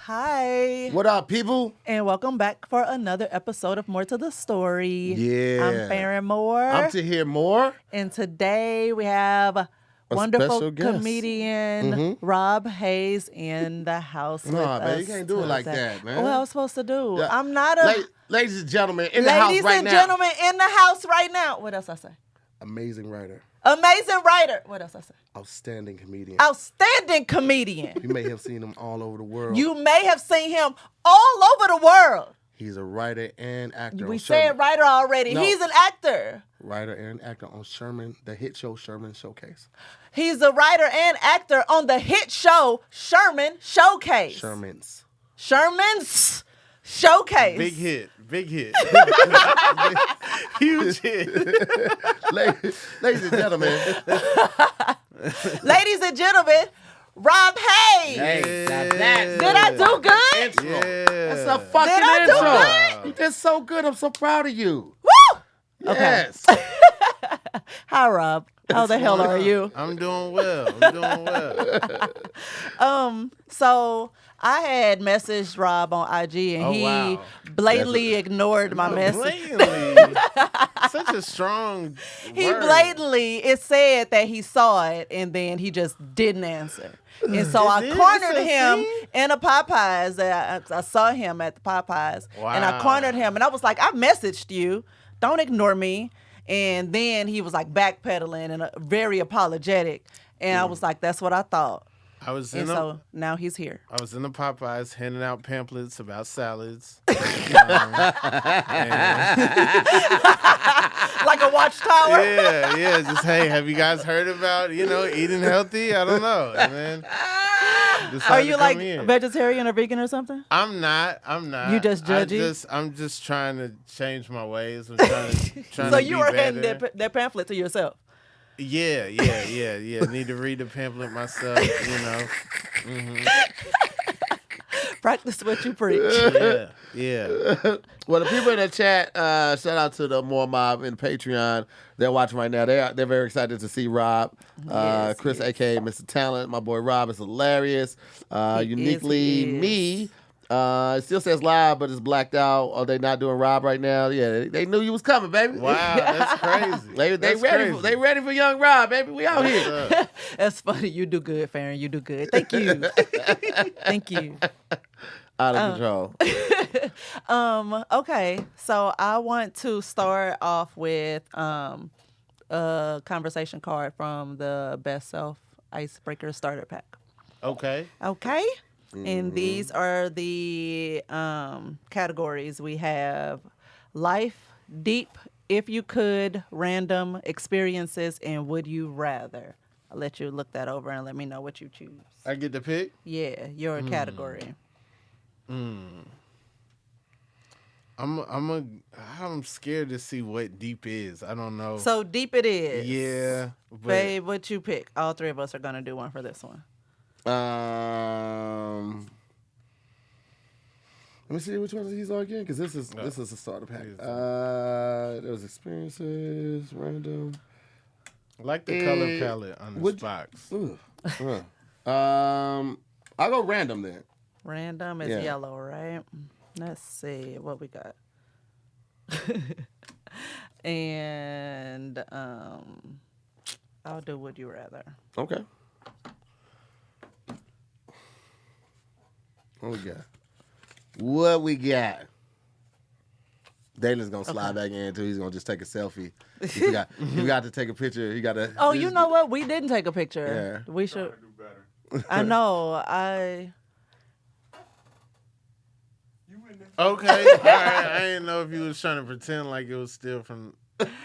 Hi. What up, people? And welcome back for another episode of More to the Story. Yeah. I'm Farron Moore. I'm to hear more. And today we have a wonderful special guest. comedian, Rob Haze, in the house with us. Man, you can't do it like that, man. What I was supposed to do? Yeah. I'm not a... Ladies and gentlemen, in the house right now. Ladies and gentlemen, in the house right now. What else I say? Amazing writer. Amazing writer. What else I say? Outstanding comedian. Outstanding comedian. You may have seen him all over the world. You may have seen him all over the world. He's a writer and actor. We said writer already. No. He's an actor. Writer and actor on the hit show Sherman Showcase. He's a writer and actor on the hit show Sherman Showcase. Sherman's Showcase. Big hit. Huge hit. Ladies and gentlemen. Ladies and gentlemen, Rob Haze. Hey, Did I do good? Intro. Yeah. That's a fucking Did I do intro. good? You did so good. I'm so proud of you. Woo! Yes. Hi, Rob. How the hell are you? I'm doing well. So I had messaged Rob on IG and he blatantly ignored my message. Blatantly. Such a strong He word. blatantly, it said that he saw it and then he just didn't answer. And so I did? cornered It's a him scene? in a Popeyes. I saw him at the Popeyes. And I Wow. cornered him and I was like, I messaged you. Don't ignore me. And then he was like backpedaling and very apologetic. And I was like, that's what I thought. I was And so now he's here. I was in the Popeyes handing out pamphlets about salads. Like a watchtower. Yeah. Just, hey, have you guys heard about, eating healthy? I don't know. And then Are you like in. vegetarian or vegan or something? I'm not. You just judgy? I'm just trying to change my ways. I'm trying So to you be were better. handing that pamphlet to yourself. Yeah. Need to read the pamphlet myself, Practice what you preach. Yeah. Well, the people in the chat, shout out to the More Mob in Patreon. They're watching right now. They're very excited to see Rob. Chris, a.k.a. Mr. Talent. My boy Rob is hilarious. Uniquely me. It still says live, but it's blacked out. Are they not doing Rob right now? Yeah, they knew you was coming, baby. Wow, that's crazy. They ready for young Rob, baby. We out here. That's funny. You do good, Farron. You do good. Thank you. Thank you. Out of control. Okay, so I want to start off with a conversation card from the Best Self Icebreaker Starter Pack. Okay. Okay? And these are the categories. We have life, deep, if you could, random, experiences, and would you rather. I'll let you look that over and let me know what you choose. I get to pick? Yeah, your category. I'm scared to see what deep is. I don't know. So deep it is. Yeah. But Babe, what you pick? All three of us are going to do one for this one. Let me see which ones he's on again, because this is a starter pack. There was experiences, random. I like the color palette on this box. I'll go random then. Random is yellow, right? Let's see what we got. And I'll do would you rather. Okay. What we got? Daylin's gonna slide back in too. He's gonna just take a selfie. He forgot to take a picture. He got to. Oh, you know what? We didn't take a picture. Yeah. We should. I know. Okay. All right. I didn't know if you was trying to pretend like it was still from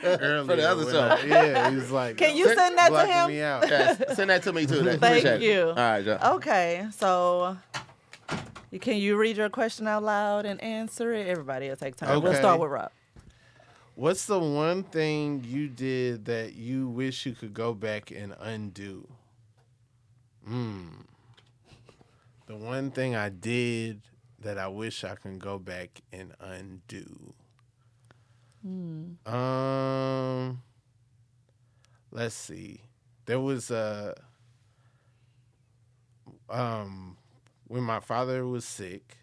earlier. For the other show. Yeah, he was like. Can you send that to blocking him? me out. Yeah, send that to me too. Thank you. All right, Joe. Okay, so can you read your question out loud and answer it? Everybody will take time. We'll Okay. start with Rob. What's the one thing you did that you wish you could go back and undo? The one thing I did that I wish I can go back and undo. Let's see. There was one when my father was sick,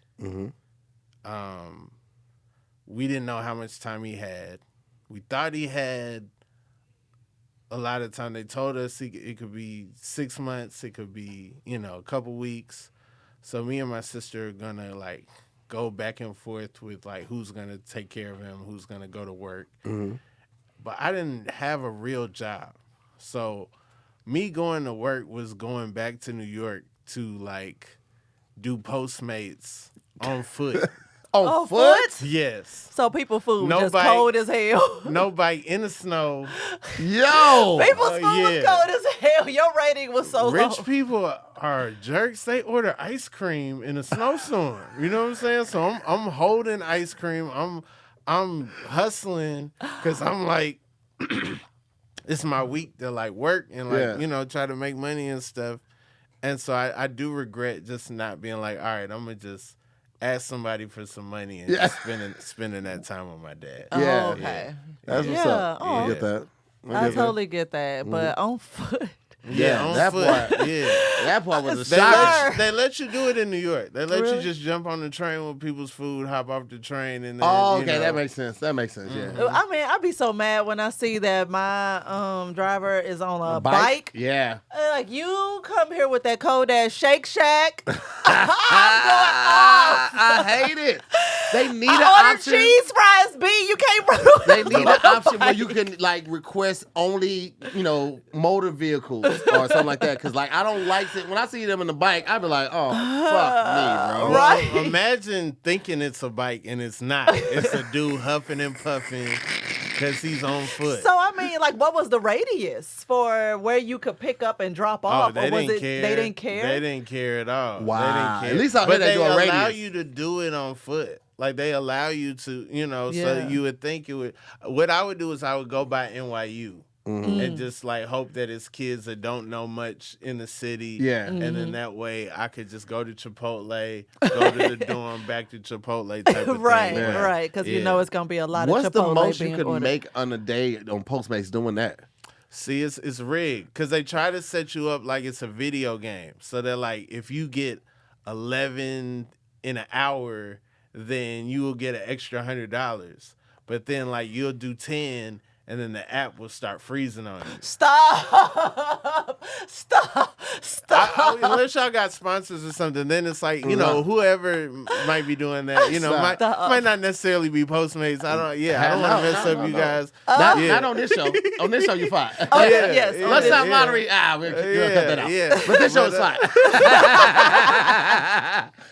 we didn't know how much time he had. We thought he had a lot of time. They told us it could be 6 months. It could be, a couple weeks. So me and my sister are going to, like, go back and forth with, like, who's going to take care of him, who's going to go to work. But I didn't have a real job. So me going to work was going back to New York to, like, do Postmates on foot. On foot? Yes. So people food was just cold as hell. No bike in the snow. Yo. People's food was cold as hell. Your rating was so low. Rich people are jerks. They order ice cream in a snowstorm. You know what I'm saying? So I'm holding ice cream. I'm hustling because I'm like, it's my week to like work and like, try to make money and stuff. And so I do regret just not being like, all right, I'm going to just ask somebody for some money and just spending that time with my dad. Yeah. Oh, okay. That's what's up. I get that. I totally get that. But on foot. Yeah, on that foot. part. Yeah. That part was a shock. They let you do it in New York. They let Really? you just jump on the train with people's food, hop off the train, and then. Okay, that makes sense. That makes sense. Yeah. I mean, I'd be so mad when I see that my driver is on a bike. Yeah. Like, you come here with that cold ass Shake Shack. I'm going off. I hate it. They need I an ordered option. cheese fries, B. You can't run. They need an option where you can like request only, motor vehicles or something like that. Because like I don't like it when I see them in the bike. I be like, oh fuck me, bro. Right. Well, imagine thinking it's a bike and it's not. It's a dude huffing and puffing because he's on foot. So I mean, like, what was the radius for where you could pick up and drop off? They or was didn't it care. They didn't care. They didn't care at all. Wow. They didn't care. At least out here but they do a allow radius. you to do it on foot. Like they allow you to, so Yeah. you would think it would. What I would do is I would go by NYU. And just like hope that it's kids that don't know much in the city. Yeah. And then that way I could just go to Chipotle, go to the dorm, back to Chipotle type of Right, thing. Yeah. right. Because you know it's gonna be a lot What's of the Chipotle most you being could ordered. make on a day on Postmates doing that? See, it's rigged because they try to set you up like it's a video game. So they're like, if you get 11 in an hour, then you will get an extra $100. But then like you'll do 10. And then the app will start freezing on you. Stop! Unless y'all got sponsors or something, then it's like, whoever might be doing that, might not necessarily be Postmates. I don't want to mess up you guys. Not on this show. On this show, you're fine. Oh, yes. Let's not lottery. We'll cut that out. Yeah. But this show is fine.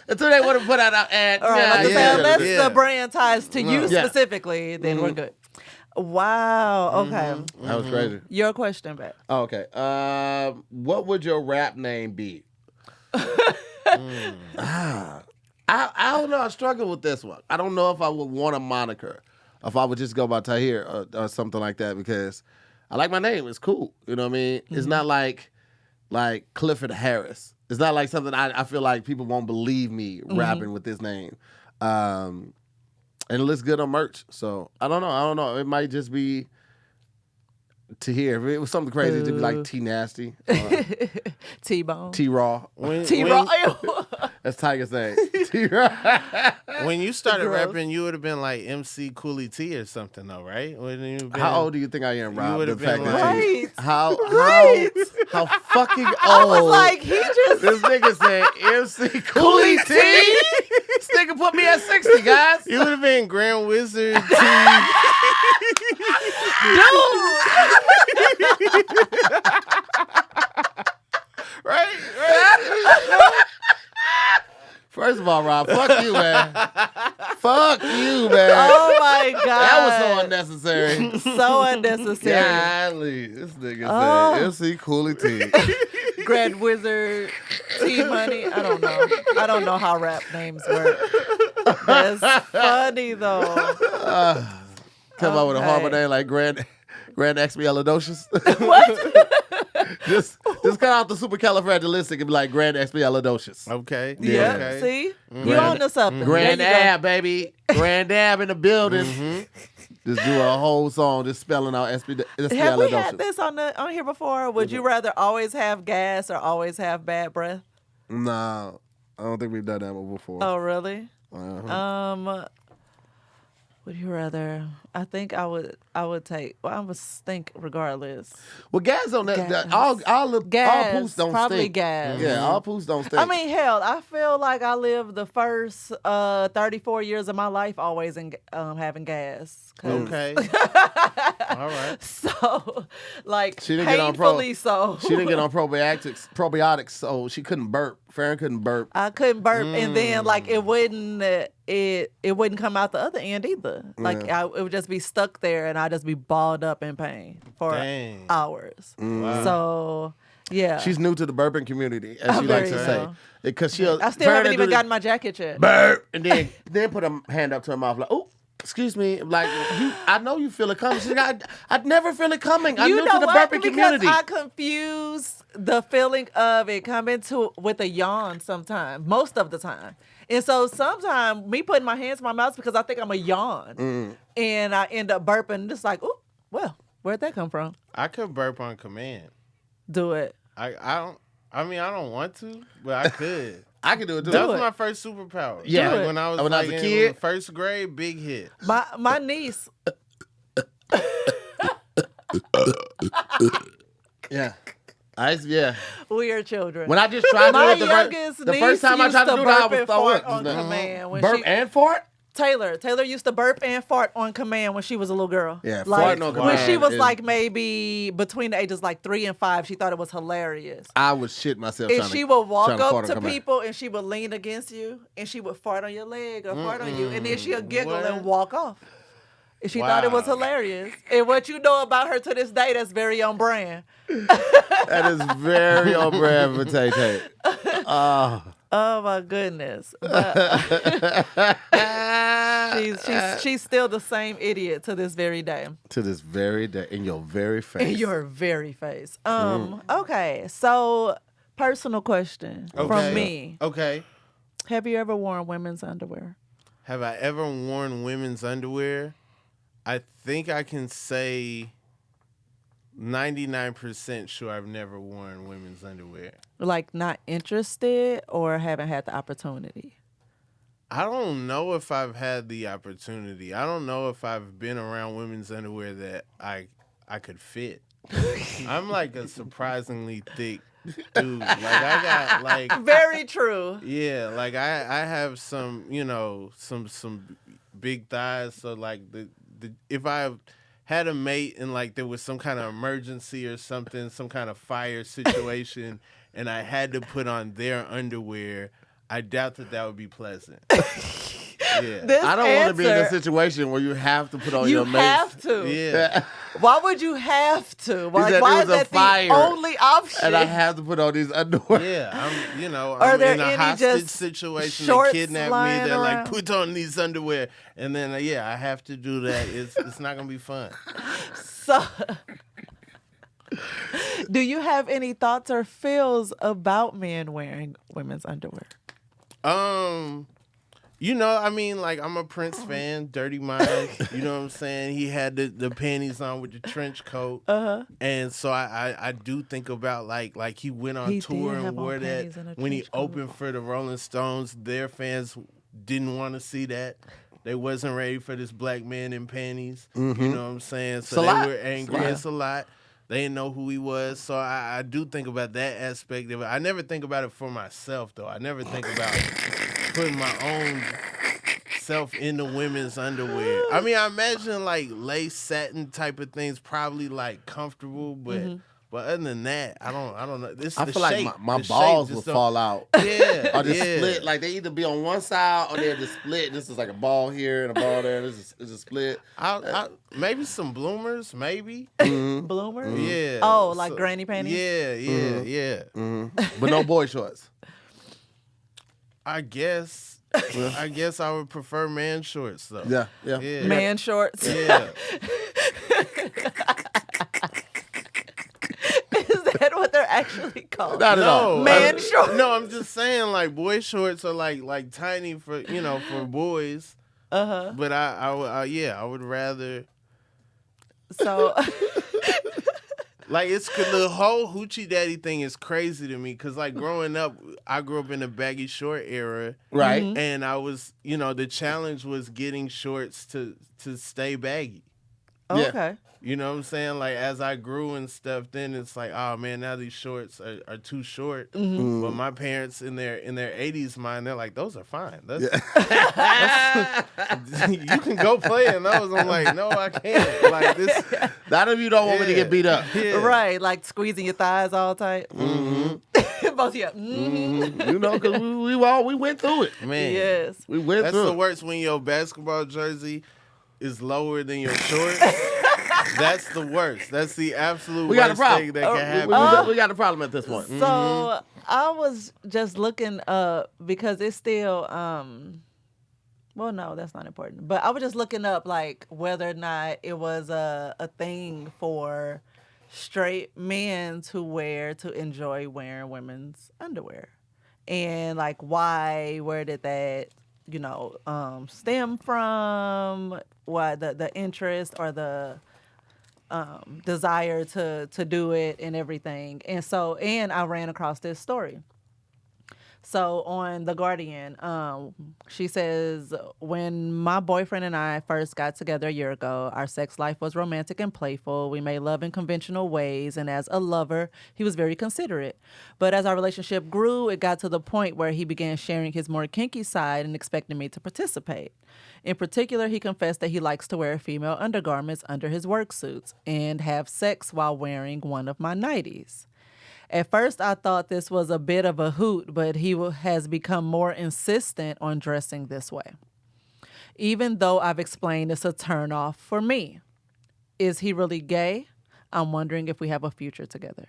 Until they want to put out an ad. All right, unless yeah. the brand ties to you Yeah. specifically, then we're good. Wow. Okay. That was crazy. Your question back. Oh, okay. What would your rap name be? I don't know. I struggle with this one. I don't know if I would want a moniker. If I would just go by Tahir or something like that, because I like my name. It's cool. You know what I mean? It's not like Clifford Harris. It's not like something I feel like people won't believe me rapping with this name. And it looks good on merch. So I don't know. It might just be Tahir. If it was something crazy, it'd be like T Nasty. T-Bone. T Raw. T-Raw. That's Tiger's name. T Raw. When you started Gross. rapping, you would have been like MC Coolie T or something, though, right? Wouldn't you have been, How old do you think I am, Rob? You would have been like, Right. How Right. how fucking old? I was like, he just... This nigga said MC Coolie T. This nigga put me at 60, guys. you would have been Grand Wizard T. right? First of all, Rob, fuck you, man. Fuck you, man. Oh, my God. That was so unnecessary. So unnecessary. Golly, this nigga said MC Coolie T. Grand Wizard, T-Money. I don't know. I don't know how rap names work. That's funny, though. Come out with a horrible name like Grand Expialidocious. What? just cut out the supercalifragilistic and be like Grand Expialidocious. Okay. Yeah. Okay. See? You on to something. Grand There you go. Ab, baby. Grand Ab in the building. Just do a whole song just spelling out Have we had Expialidocious. this on here before? Would you rather always have gas or always have bad breath? No. I don't think we've done that one before. Oh, really? Uh-huh. Would you rather? I think I would take. Well, I would think regardless. Well, gas on that. Gas. All Gas, poos don't probably stink. gas. Yeah, all poos don't stink. I mean, hell, I feel like I lived the first 34 years of my life always in having gas. Okay. All right. So, like, She didn't get on painfully so. She didn't get on probiotics, so she couldn't burp. Farron couldn't burp. I couldn't burp, and then like it wouldn't come out the other end either. Like it would just be stuck there, and I'd just be balled up in pain for hours. Wow. So yeah, She's new to the burping community, as she likes to say, because I still haven't even gotten my jacket yet. burp, and then put her hand up to her mouth like, oh. Excuse me, like I know you feel it coming. She's like, I'd never feel it coming. I'm new to the burping community. I confuse the feeling of it coming with a yawn sometimes, most of the time. And so sometimes me putting my hands in my mouth because I think I'm a yawn, and I end up burping. Just like, oh, well, where'd that come from? I could burp on command. Do it. I don't. I mean, I don't want to, but I could. I can do it too. That was my first superpower. Yeah. Like, when I was a kid, in first grade, big hit. My niece. Yeah. We are children. When I just tried My to do youngest it, the first time I niece tried to used do to that, I burp was and throwing fart on command when burp she- and fart. Taylor used to burp and fart on command when she was a little girl. Yeah, like, farting on when she command was is- like maybe between the ages like 3 and 5, she thought it was hilarious. I would shit myself. And she would walk trying up fart on to command. people and she would lean against you and she would fart on your leg or fart on you, and then she'll giggle What? and walk off. And she thought it was Wow. hilarious. And what you know about her to this day, that's very on brand. That is very on brand for Tay Tay. Oh my goodness. But she's still the same idiot to this very day. To this very day, in your very face. In your very face. Okay, so personal question from me. Okay. Have you ever worn women's underwear? Have I ever worn women's underwear? I think I can say 99% sure I've never worn women's underwear. Like not interested or haven't had the opportunity? I don't know if I've had the opportunity. I don't know if I've been around women's underwear that I could fit. I'm like a surprisingly thick dude. Like I got like Very true. yeah, like I have some, some big thighs, so like the if I had a mate and like there was some kind of emergency or something, some kind of fire situation, and I had to put on their underwear, I doubt that would be pleasant. Yeah. This I don't want to be in a answer, situation where you have to put on you your mace. have to. Yeah. Why would you have to? Like, said why it is was a that fire, the only option? And I have to put on these underwear. Yeah, Are I'm there in a any hostage just situation. shorts They kidnap me. lying They're around? like, put on these underwear, and then I have to do that. It's not gonna be fun. So, do you have any thoughts or feels about men wearing women's underwear? Like I'm a Prince fan, Dirty Mind. You know what I'm saying? He had the panties on with the trench coat, and so I do think about like he went on He tour did and have on wore that panties and a when he trench coat. opened for the Rolling Stones. Their fans didn't want to see that. They wasn't ready for this black man in panties. You know what I'm saying? So It's a lot. they were angry. It's a lot. They didn't know who he was. So I do think about that aspect of it. I never think about it for myself, though. I never think about putting my own self into women's underwear. I mean, I imagine like lace satin type of things probably like comfortable, but other than that, I don't know. This I the feel shape. like my The shape balls just would don't- fall out. Yeah, Or just yeah. split. Like they either be on one side or they're just split. This is like a ball here and a ball there. This is a split. Maybe some bloomers, maybe. Bloomers? Yeah. Oh, like granny panties? Yeah. But no boy shorts. I guess I would prefer man shorts though. Yeah. Man shorts? Yeah. Is that what they're actually called? Not at all. No, Man shorts. No, I'm just saying like boy shorts are like tiny for for boys. But I would rather. So, Like, the whole hoochie daddy thing is crazy to me because, like, growing up, I grew up in the baggy short era. Right. And I was, the challenge was getting shorts to stay baggy. Oh, Yeah. okay. You know what I'm saying? Like, as I grew and stuff, then it's like, oh, man, now these shorts are too short. But my parents, in their 80s mind, they're like, those are fine. You can go play in those. I'm like, no, I can't. Like, this. None of you don't want me to get beat up. Yeah. Right, like squeezing your thighs all tight. Mm-hmm. Both of you. Mm-hmm. You know, because we went through it. Man. Yes. We went That's through the it. worst when your basketball jersey is lower than your shorts. That's the worst. That's the absolute We got a worst problem. thing that can happen. We got a problem at this point. So I was just looking up because it's still well, no, that's not important. But I was just looking up like whether or not it was a thing for straight men to enjoy wearing women's underwear. And like where did that, stem from? Why the interest or the desire to do it and everything. And I ran across this story. So on The Guardian, she says, when my boyfriend and I first got together a year ago, our sex life was romantic and playful. We made love in conventional ways. And as a lover, he was very considerate. But as our relationship grew, it got to the point where he began sharing his more kinky side and expecting me to participate. In particular, he confessed that he likes to wear female undergarments under his work suits and have sex while wearing one of my nighties. At first, I thought this was a bit of a hoot, but he has become more insistent on dressing this way. Even though I've explained it's a turnoff for me. Is he really gay? I'm wondering if we have a future together.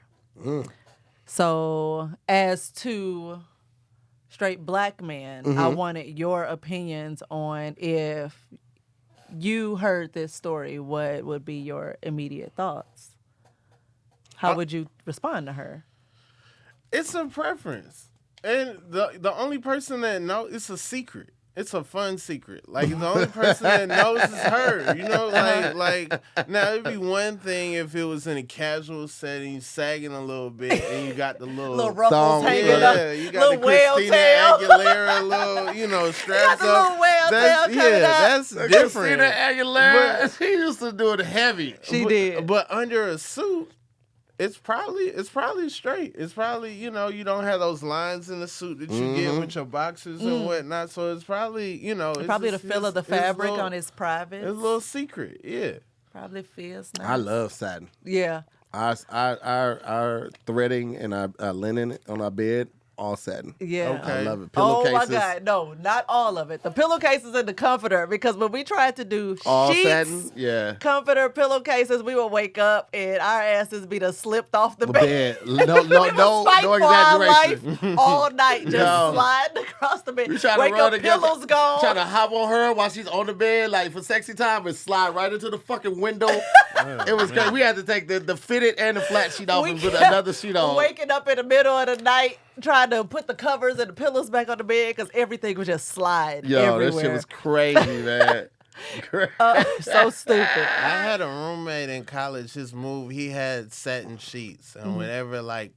So, as to straight black men, I wanted your opinions on if you heard this story, what would be your immediate thoughts? How would you respond to her? It's a preference. And the only person that knows, it's a secret. It's a fun secret. Like, the only person that knows is her. You know, like now it'd be one thing if it was in a casual setting, sagging a little bit, and you got the little ruffles hanging up. Yeah, you got little the whale Christina tail. Aguilera, little straps the little up. whale tail coming up. That's different. Christina Aguilera, she used to do it heavy. She did. But under a suit, it's probably straight. It's probably, you don't have those lines in the suit that you get with your boxers and whatnot. So it's probably, it's probably the feel of the fabric on his privates. It's a little secret, yeah. Probably feels nice. I love satin. Yeah. Our threading and our linen on our bed, all satin. Yeah. Okay. I love it. Oh Pillowcases, my God. No, not all of it. The pillowcases and the comforter, because when we tried to do all sheets, satin. Yeah. comforter, pillowcases, we would wake up and our asses be done slipped off the The bed. bed. No exaggeration. Life all night, just No. sliding across the bed. We trying Wake to run up, together, pillows gone. trying to hop on her while she's on the bed, like for sexy time, and slide right into the fucking window. It was crazy. We had to take the fitted and the flat sheet off and put another sheet on. Waking up in the middle of the night, trying to put the covers and the pillows back on the bed because everything was just sliding everywhere. That shit was crazy, man. So stupid. I had a roommate in college, he had satin sheets. And whenever, like,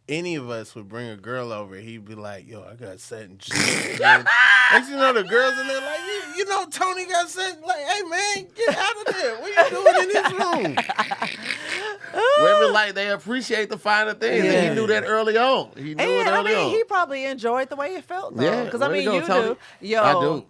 any of us would bring a girl over, he'd be like, yo, I got satin sheets. Next you know, the girls in there like, you know Tony got satin. Like, hey, man, get out of there. What you doing in this room? Women, like, they appreciate the finer things. Yeah. And he knew that early on. He knew it And early on. he probably enjoyed the way it felt though. Yeah, Because way to you go, Tony. do. Yo, I do.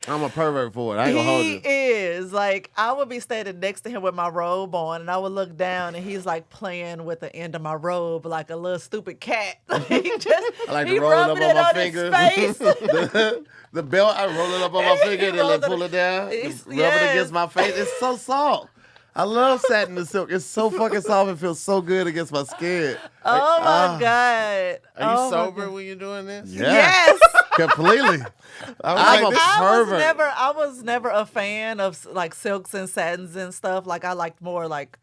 I'm a pervert for it. I ain't gonna hold he you. is. Like, I would be standing next to him with my robe on, and I would look down, and he's like playing with the end of my robe like a little stupid cat. He just, I like he to roll it up rubbing on it my on finger. his face. The belt, I roll it up on my finger and then rolled pull it down. It's- Rub it yes. against my face. It's so soft. I love satin and silk. It's so fucking soft. It feels so good against my skin. Oh my God. Are you Oh, my sober God. when you're doing this? Yeah. Yes. Completely. I was like, I was never a fan of like silks and satins and stuff. Like I liked more like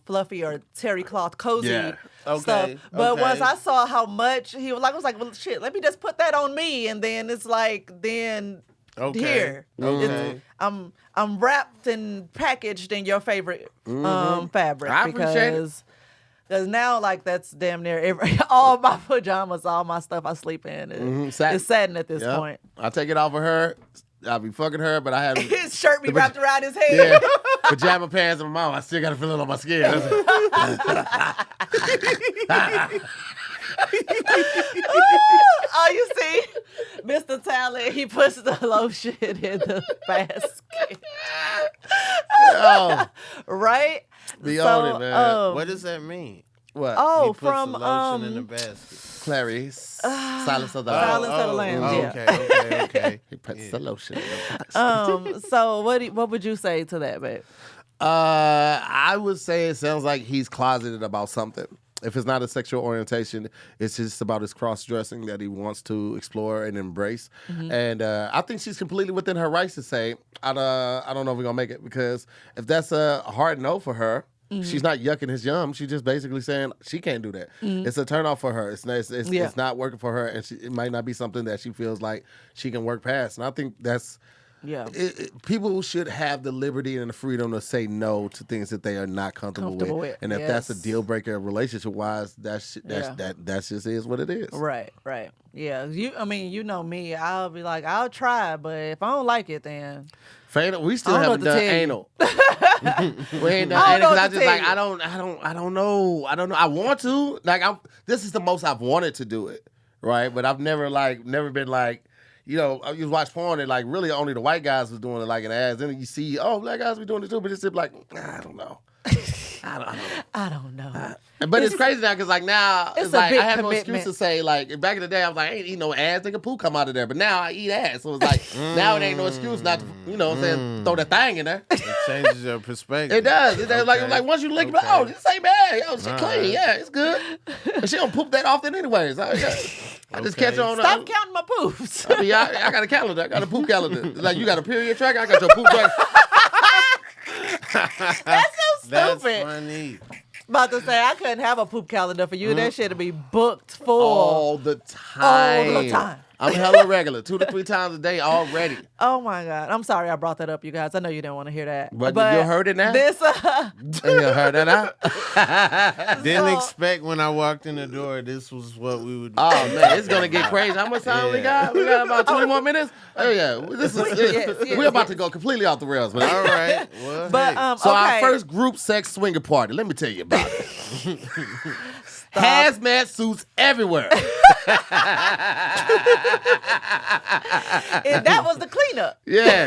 fluffy or terry cloth cozy Yeah. stuff. Okay, But okay. once I saw how much he was like, I was like, well, shit, let me just put that on me. And then it's like, then Okay. here. Okay. I'm wrapped and packaged in your favorite fabric I appreciate it. because now like that's damn near all my pajamas, all my stuff I sleep in is satin at this point. I take it off of her. I'll be fucking her, but I have His shirt be wrapped around his head. Yeah, pajama pants and my mom. I still got to feel it on my skin. Oh, you see, Mr. Talent, he puts the lotion in the basket. Oh, Right? be on it, man. What does that mean? What? Oh, He puts from the lotion in the basket. Clarice, Silence of the Silence of the Lambs, yeah. Okay. He puts the lotion in the basket. So what would you say to that, babe? I would say it sounds like he's closeted about something. If it's not a sexual orientation, it's just about his cross-dressing that he wants to explore and embrace. And I think she's completely within her rights to say, I don't know if we're going to make it. Because if that's a hard no for her, she's not yucking his yum. She's just basically saying she can't do that. It's a turn off for her. It's not working for her. And it might not be something that she feels like she can work past. And I think that's... Yeah. People should have the liberty and the freedom to say no to things that they are not comfortable with. And if that's a deal breaker relationship wise, that just is what it is. Right. Yeah. You know me. I'll be like, I'll try, but if I don't like it, then We still haven't done anal. We ain't done anal because I just like I don't know. I want to. This is the most I've wanted to do it, right? But I've never been like. You know, you watch porn and really only the white guys was doing it like an ass. Then you see, black guys be doing it too, but it's just like, I don't know. I don't know. But it's crazy now because now it's like a I have big no excuse to say back in the day I was like I ain't eat no ass, nigga, poo come out of there. But now I eat ass, so it's like now it ain't no excuse not to what I'm saying, throw that thing in there. It changes your perspective. It does. It does. Like once you lick it, this ain't bad. Yo, she clean. Yeah, it's good. And she don't poop that often anyways. I just catch her on. Stop counting my poops. I got a calendar. I got a poop calendar. Like you got a period tracker. I got your poop tracker. That's so stupid. That's funny. About to say I couldn't have a poop calendar for you. That shit'd be booked full all the time. I'm hella regular, 2 to 3 times a day already. Oh my God. I'm sorry I brought that up, you guys. I know you didn't want to hear that. But you heard it now? You heard it now? Didn't expect when I walked in the door this was what we would do. Oh man, it's gonna get crazy. How much time we got? We got about 20 more minutes? Oh yeah. We're about to go completely off the rails, but all right. Well, but so our first group sex swinger party, let me tell you about it. Hazmat suits everywhere. And that was the cleanup. Yeah.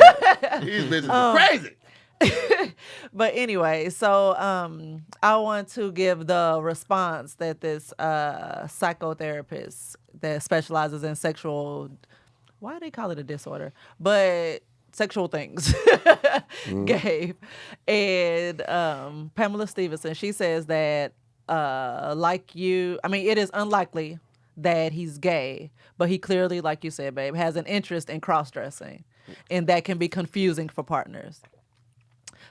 These bitches are crazy. But anyway, so I want to give the response that this psychotherapist that specializes in sexual, why do they call it a disorder? But sexual things gave. And Pamela Stevenson, she says that it is unlikely that he's gay, but he clearly, like you said, babe, has an interest in cross-dressing, and that can be confusing for partners.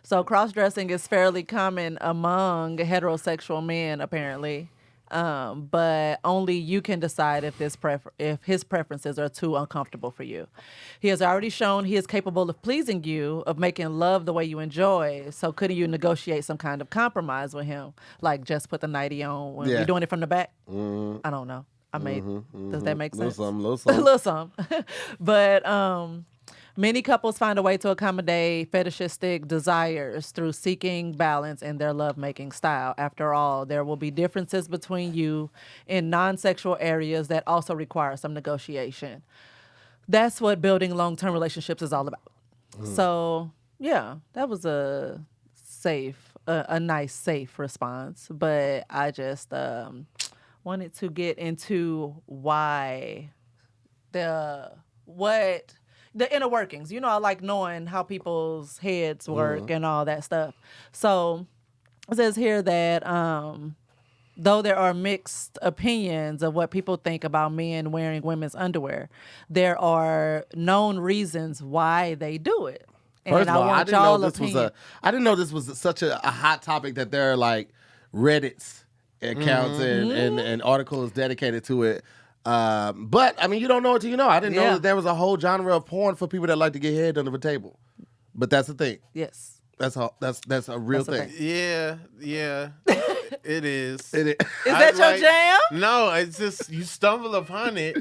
So cross-dressing is fairly common among heterosexual men, apparently, but only you can decide if his preferences are too uncomfortable for you. He has already shown he is capable of pleasing you, of making love the way you enjoy. So couldn't you negotiate some kind of compromise with him, like just put the nightie on when you're doing it from the back? I don't know. Does that make sense? Little something. But many couples find a way to accommodate fetishistic desires through seeking balance in their lovemaking style. After all, there will be differences between you in non-sexual areas that also require some negotiation. That's what building long-term relationships is all about. So, yeah, that was a nice, safe response. But I just wanted to get into why the inner workings. I like knowing how people's heads work and all that stuff. So it says here that though there are mixed opinions of what people think about men wearing women's underwear, there are known reasons why they do it. And First of all, I didn't know this was such a hot topic that there are like Reddits accounts and articles dedicated to it. But I mean, you don't know it till you know. I didn't know Yeah. that there was a whole genre of porn for people that like to get head under the table. But that's the thing. Yes. That's a real That's a thing. thing. Yeah. It is. It is. Is that your jam? No, it's just you stumble upon it,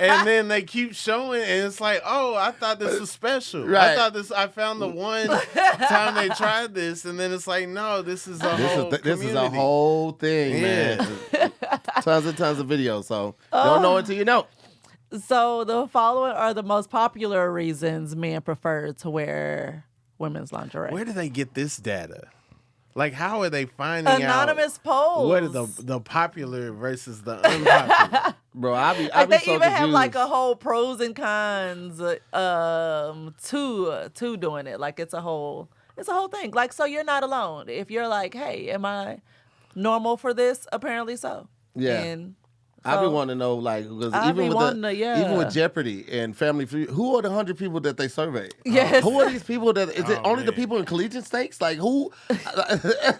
and then they keep showing, and it's like, oh, I thought this was special. Right. I found the one time they tried this, and then it's like, no, this is a whole This is a community. whole thing, man. Tons and tons of videos. So don't know it till you know. So the following are the most popular reasons men prefer to wear women's lingerie. Where do they get this data? Like, how are they finding Anonymous out polls. what are the popular versus the unpopular? Bro, I be Like they so even have confused. like a whole pros and cons to doing it. Like it's a whole thing. Like so you're not alone. If you're like, hey, am I normal for this? Apparently so. Yeah. And I be so- wanting to know, like, because I be even wanting to, yeah. even with Jeopardy and Family Feud, who are the 100 people that they surveyed? Yes. Who are these people that? Is it Oh, only the man. people in collegiate stakes? Like who?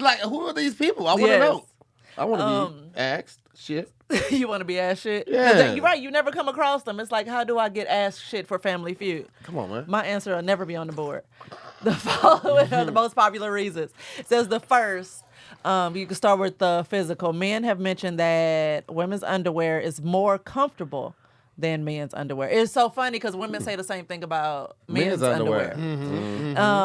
Like who are these people? I want to Yes. know. I want to be asked. Shit. you want to be asked shit? 'Cause Yeah. You're right. You never come across them. It's like, how do I get asked shit for Family Feud? Come on, man. My answer will never be on the board. The following are the most popular reasons. It says the first, you can start with the physical. Men have mentioned that women's underwear is more comfortable than men's underwear. It's so funny because women say the same thing about men's underwear.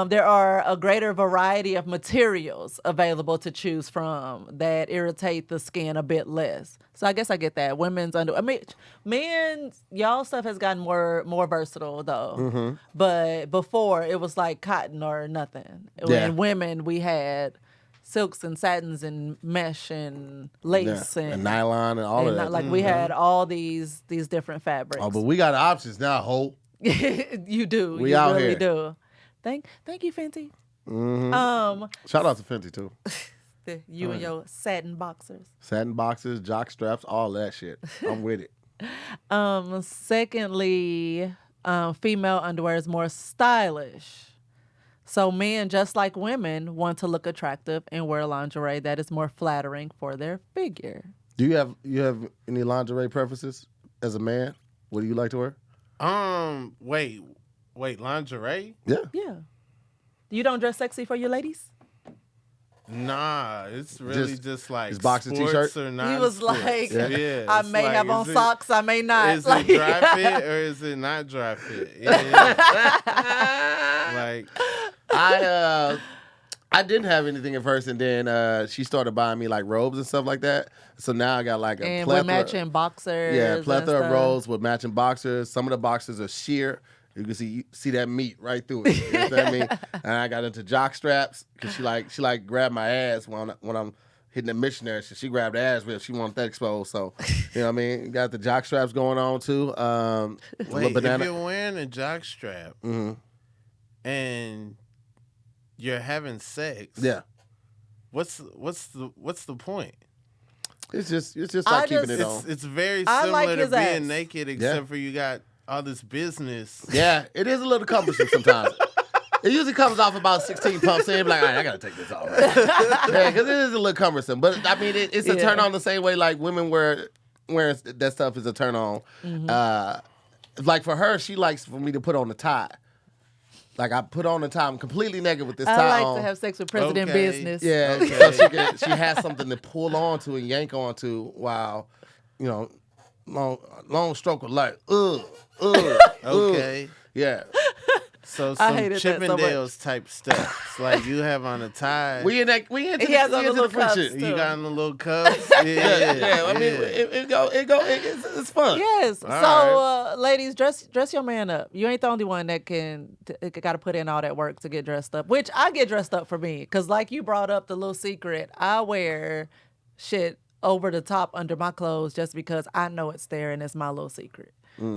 There are a greater variety of materials available to choose from that irritate the skin a bit less. So I guess I get that. Women's underwear. I mean, men's, y'all stuff has gotten more versatile though. But before it was like cotton or nothing. Yeah. And women, we had silks and satins and mesh and lace And nylon and all of that. like we had all these different fabrics. Oh, but we got options now, Hope. You do. We you out really here. do. Thank you, Fenty. Shout out to Fenty too. You and your satin boxers. Satin boxes, jock straps, all that shit. I'm with it. Secondly, female underwear is more stylish. So men, just like women, want to look attractive and wear lingerie that is more flattering for their figure. Do you have any lingerie preferences as a man? What do you like to wear? Wait, lingerie? Yeah. Yeah. You don't dress sexy for your ladies? Nah, it's really just like just boxer sports t-shirt? or not. He was like, yeah, I it's may like, have on is it- socks, I may not. Is Like- it dry fit or is it not dry fit? Yeah. Like, I didn't have anything at first, and then she started buying me like robes and stuff like that. So now I got like a and plethora. we're matching boxers. Yeah, and plethora of stuff. rolls with matching boxers. Some of the boxers are sheer. You can see that meat right through it. You know what I mean? And I got into jock straps because she grabbed my ass when I'm hitting the missionary. She grabbed the ass rib. She wanted that exposed. So you know what I mean? Got the jock straps going on too. wait, banana. if you're wearing a jock strap and you're having sex, Yeah, what's the point? it's just like keeping it just- on. It's very I similar like to his being ass. naked, except for you got all this business. Yeah, it is a little cumbersome sometimes. It usually comes off about 16 pumps in. Like, all right, I gotta take this off. Yeah, because it is a little cumbersome. But I mean, it's a Yeah. turn on the same way like women wearing that stuff is a turn on. Like for her, she likes for me to put on the tie. Like I put on the tie. I'm completely naked with this tie I like on. to have sex with President Okay. Business. Yeah, Okay. so she has something to pull onto and yank onto while, long stroke of light. Okay. Yeah. So I some hated that so much. Chippendales type stuff. It's like you have on a tie. We into He has on the little freak cuffs, shit. too. You got on the little cups. Yeah. I mean, it's fun. Yes. All So, ladies, dress your man up. You ain't the only one that got to put in all that work to get dressed up. Which I get dressed up for me, because like you brought up the little secret, I wear shit over the top under my clothes just because I know it's there and it's my little secret.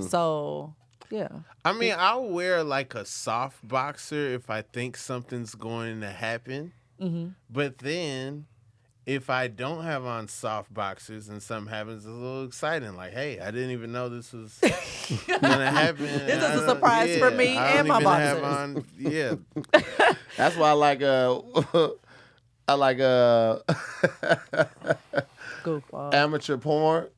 So, yeah. I mean, I'll wear like a soft boxer if I think something's going to happen. But then if I don't have on soft boxers and something happens, it's a little exciting. Like, hey, I didn't even know this was going to happen. This is a surprise for me I and don't my even boxers. Yeah. That's why I like Goofball. amateur porn.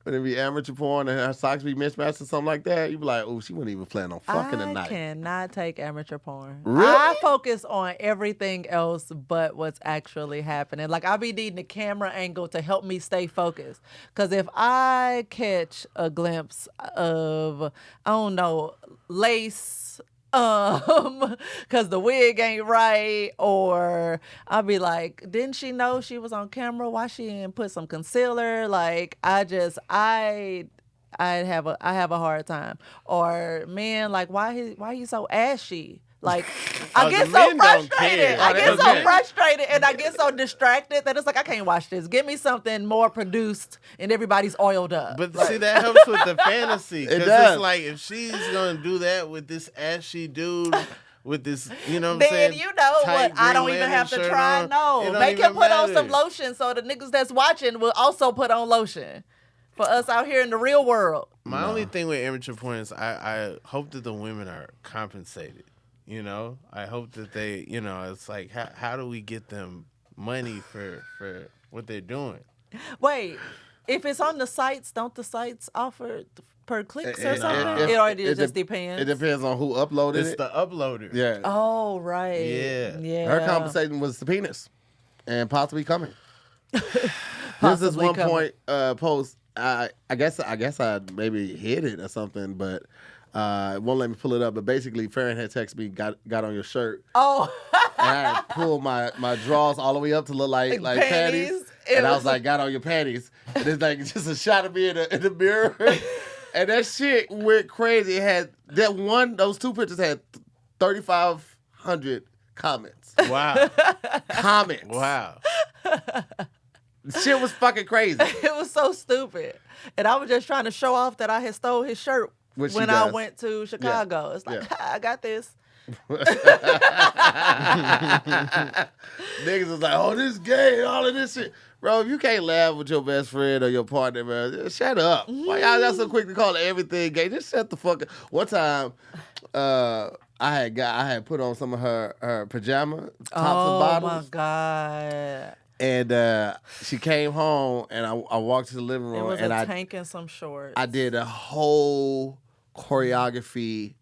When it be amateur porn and her socks be mismatched or something like that, you be like, oh, she wasn't even planning on fucking I tonight. cannot take amateur porn. Really? I focus on everything else but what's actually happening. Like, I be needing the camera angle to help me stay focused. Because if I catch a glimpse of, I don't know, lace, because the wig ain't right, or I'll be like, didn't she know she was on camera? Why she didn't put some concealer? Like, I have a hard time. Or man, like why he so ashy? Like, I get the so men don't frustrated. care. I get so Okay. frustrated and I get so distracted that it's like I can't watch this. Give me something more produced and everybody's oiled up. But see, that helps with the fantasy. It Because does. it's like, if she's going to do that with this ashy dude, with this, you know what I'm then saying? you know tight what? I don't Green even Lantern have to shirt try. on, it No, don't make him even put on some matter. lotion so the niggas that's watching will also put on lotion for us out here in the real world. My only thing with amateur porn is I hope that the women are compensated. You know, I hope that they, you know, it's like, how do we get them money for what they're doing? Wait, if it's on the sites, don't the sites offer per clicks or something? If- It already it just de- depends. It depends on who uploaded It's it. the uploader. Yeah. Oh, right. Yeah. Yeah. Her compensating was the penis and possibly coming. This is Possibly one coming. point post. I guess I maybe hid it or something, but it won't let me pull it up. But basically, Farron had texted me, got on your shirt, Oh, and I had pulled my drawers all the way up to look like panties. panties. And I was like, got on your panties. And it's like just a shot of me in the mirror. And that shit went crazy. It had those two pictures had 3,500 comments. Wow. Comments. Wow. Shit was fucking crazy. it was so stupid. And I was just trying to show off that I had stole his shirt Which she when I does. went to Chicago. It's like, I got this. Niggas was like, oh, this gay, all of this shit. Bro, if you can't laugh with your best friend or your partner, man, shut up. Why y'all got so quick to call everything gay? Just shut the fuck up. One time, I had put on some of her pajama tops and bottoms. Oh, my God. And she came home, and I walked to the living It room, was and a tank and some shorts. I did a whole choreography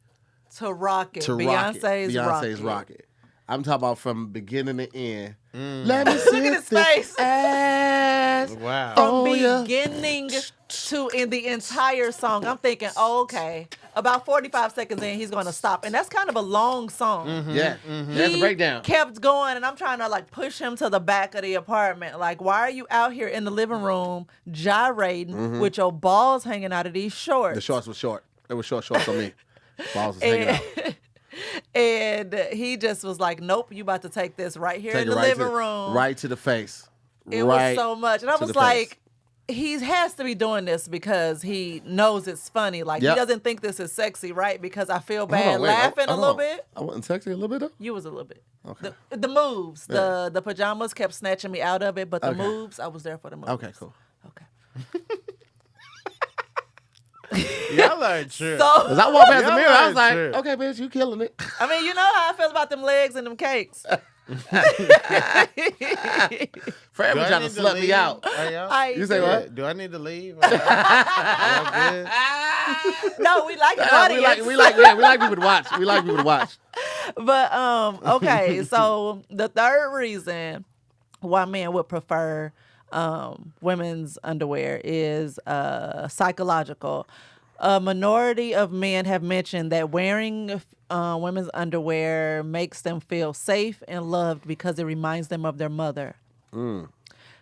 to rock it. to Beyonce's Rock It. I'm talking about from beginning to end. Let me see Look at his this face. ass. Wow. From Oh, yeah. beginning to in the entire song, I'm thinking, oh, okay, about 45 seconds in, he's going to stop. And that's kind of a long song. Yeah, that's a He breakdown. kept going, and I'm trying to like push him to the back of the apartment. Like, why are you out here in the living room gyrating with your balls hanging out of these shorts? The shorts were short. It was shorts on me. Balls was hanging out. And he just was like, nope, you about to take this right here Take in it the right living to, room. right to the face. It right was so much. And I to was the like, face. he has to be doing this because he knows it's funny. Like, Yep. he doesn't think this is sexy, right? Because I feel Hold bad on, wait, laughing a hold little on. bit. I wasn't sexy a little bit though. You was a little bit. Okay. The moves, Yeah. the pajamas kept snatching me out of it, but the Okay. moves, I was there for the moves. Okay, cool. Okay. Y'all are true. So, Cause I walked past the Y'all mirror, I was are like, true. okay, bitch, you killing it. I mean, you know how I feel about them legs and them cakes. Fred Do was I trying to need slut me leave? out. Are y'all- I You say did. what? Do I need to leave? Y'all good? No, we like an we audience. like people to watch. We like people to watch. But okay, so the third reason why men would prefer women's underwear is psychological. A minority of men have mentioned that wearing women's underwear makes them feel safe and loved because it reminds them of their mother.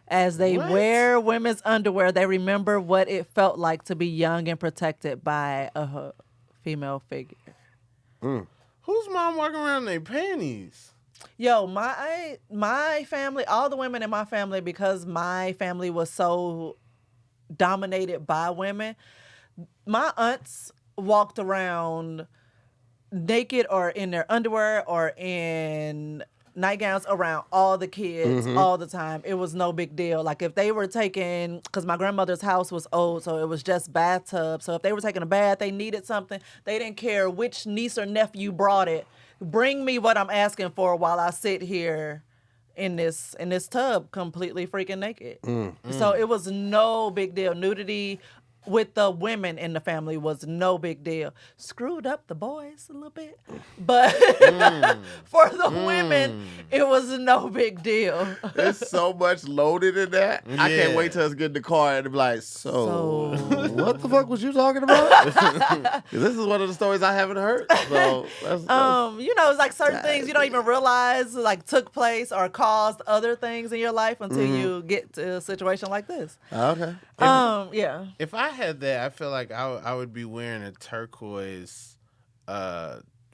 As they What? wear women's underwear, they remember what it felt like to be young and protected by a female figure. Who's mom walking around in their panties? Yo, my family, all the women in my family, because my family was so dominated by women, my aunts walked around naked or in their underwear or in nightgowns around all the kids all the time. It was no big deal. Like if they were taking, because my grandmother's house was old, so it was just bathtub. So if they were taking a bath, they needed something, they didn't care which niece or nephew brought it. Bring me what I'm asking for while I sit here in this tub completely freaking naked. So it was no big deal. Nudity with the women in the family was no big deal. Screwed up the boys a little bit, but for the women, it was no big deal. There's so much loaded in that. I can't wait till us get in the car and be like, so what the fuck was you talking about? 'Cause this is one of the stories I haven't heard. So that's You know, it's like certain things you don't even realize like took place or caused other things in your life until you get to a situation like this. okay. Yeah. If I had that, I feel like I would be wearing a turquoise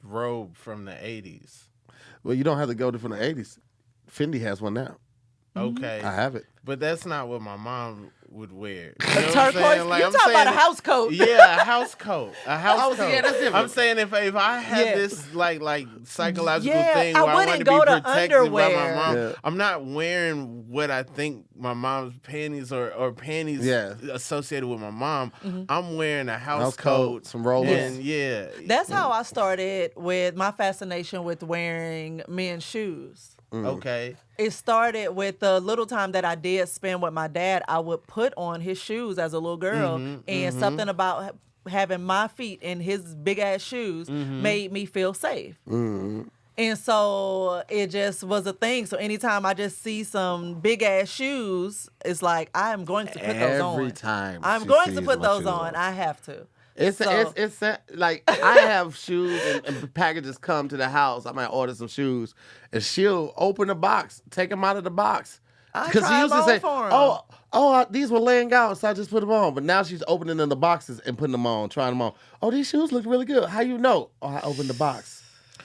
robe from the 80s. Well, you don't have to go to from the 80s. Fendi has one now. Okay. I have it. But that's not what my mom would wear. A turquoise. Like, you talking about a house coat? Yeah, a house coat. A house coat. Yeah, that's different. I'm saying if I had this like psychological thing I where I want to wouldn't be go to protected by my underwear. mom, Yeah. I'm not wearing what I think my mom's panties or panties associated with my mom. I'm wearing a house coat, some rollers. and That's how I started with my fascination with wearing men's shoes. okay. It started with the little time that I did spend with my dad. I would put on his shoes as a little girl, and something about having my feet in his big ass shoes made me feel safe. And so it just was a thing. So anytime I just see some big ass shoes, it's like I'm going to put those on. Every time I'm she going to sees put my those shoes on. I have to. It's like I have shoes and packages come to the house. I might order some shoes, and she'll open the box, take them out of the box. I Because she try used to them say, on for 'em. these were laying out, so I just put them on. But now she's opening in the boxes and putting them on, trying them on. Oh, these shoes look really good. How you know? Oh, I opened the box.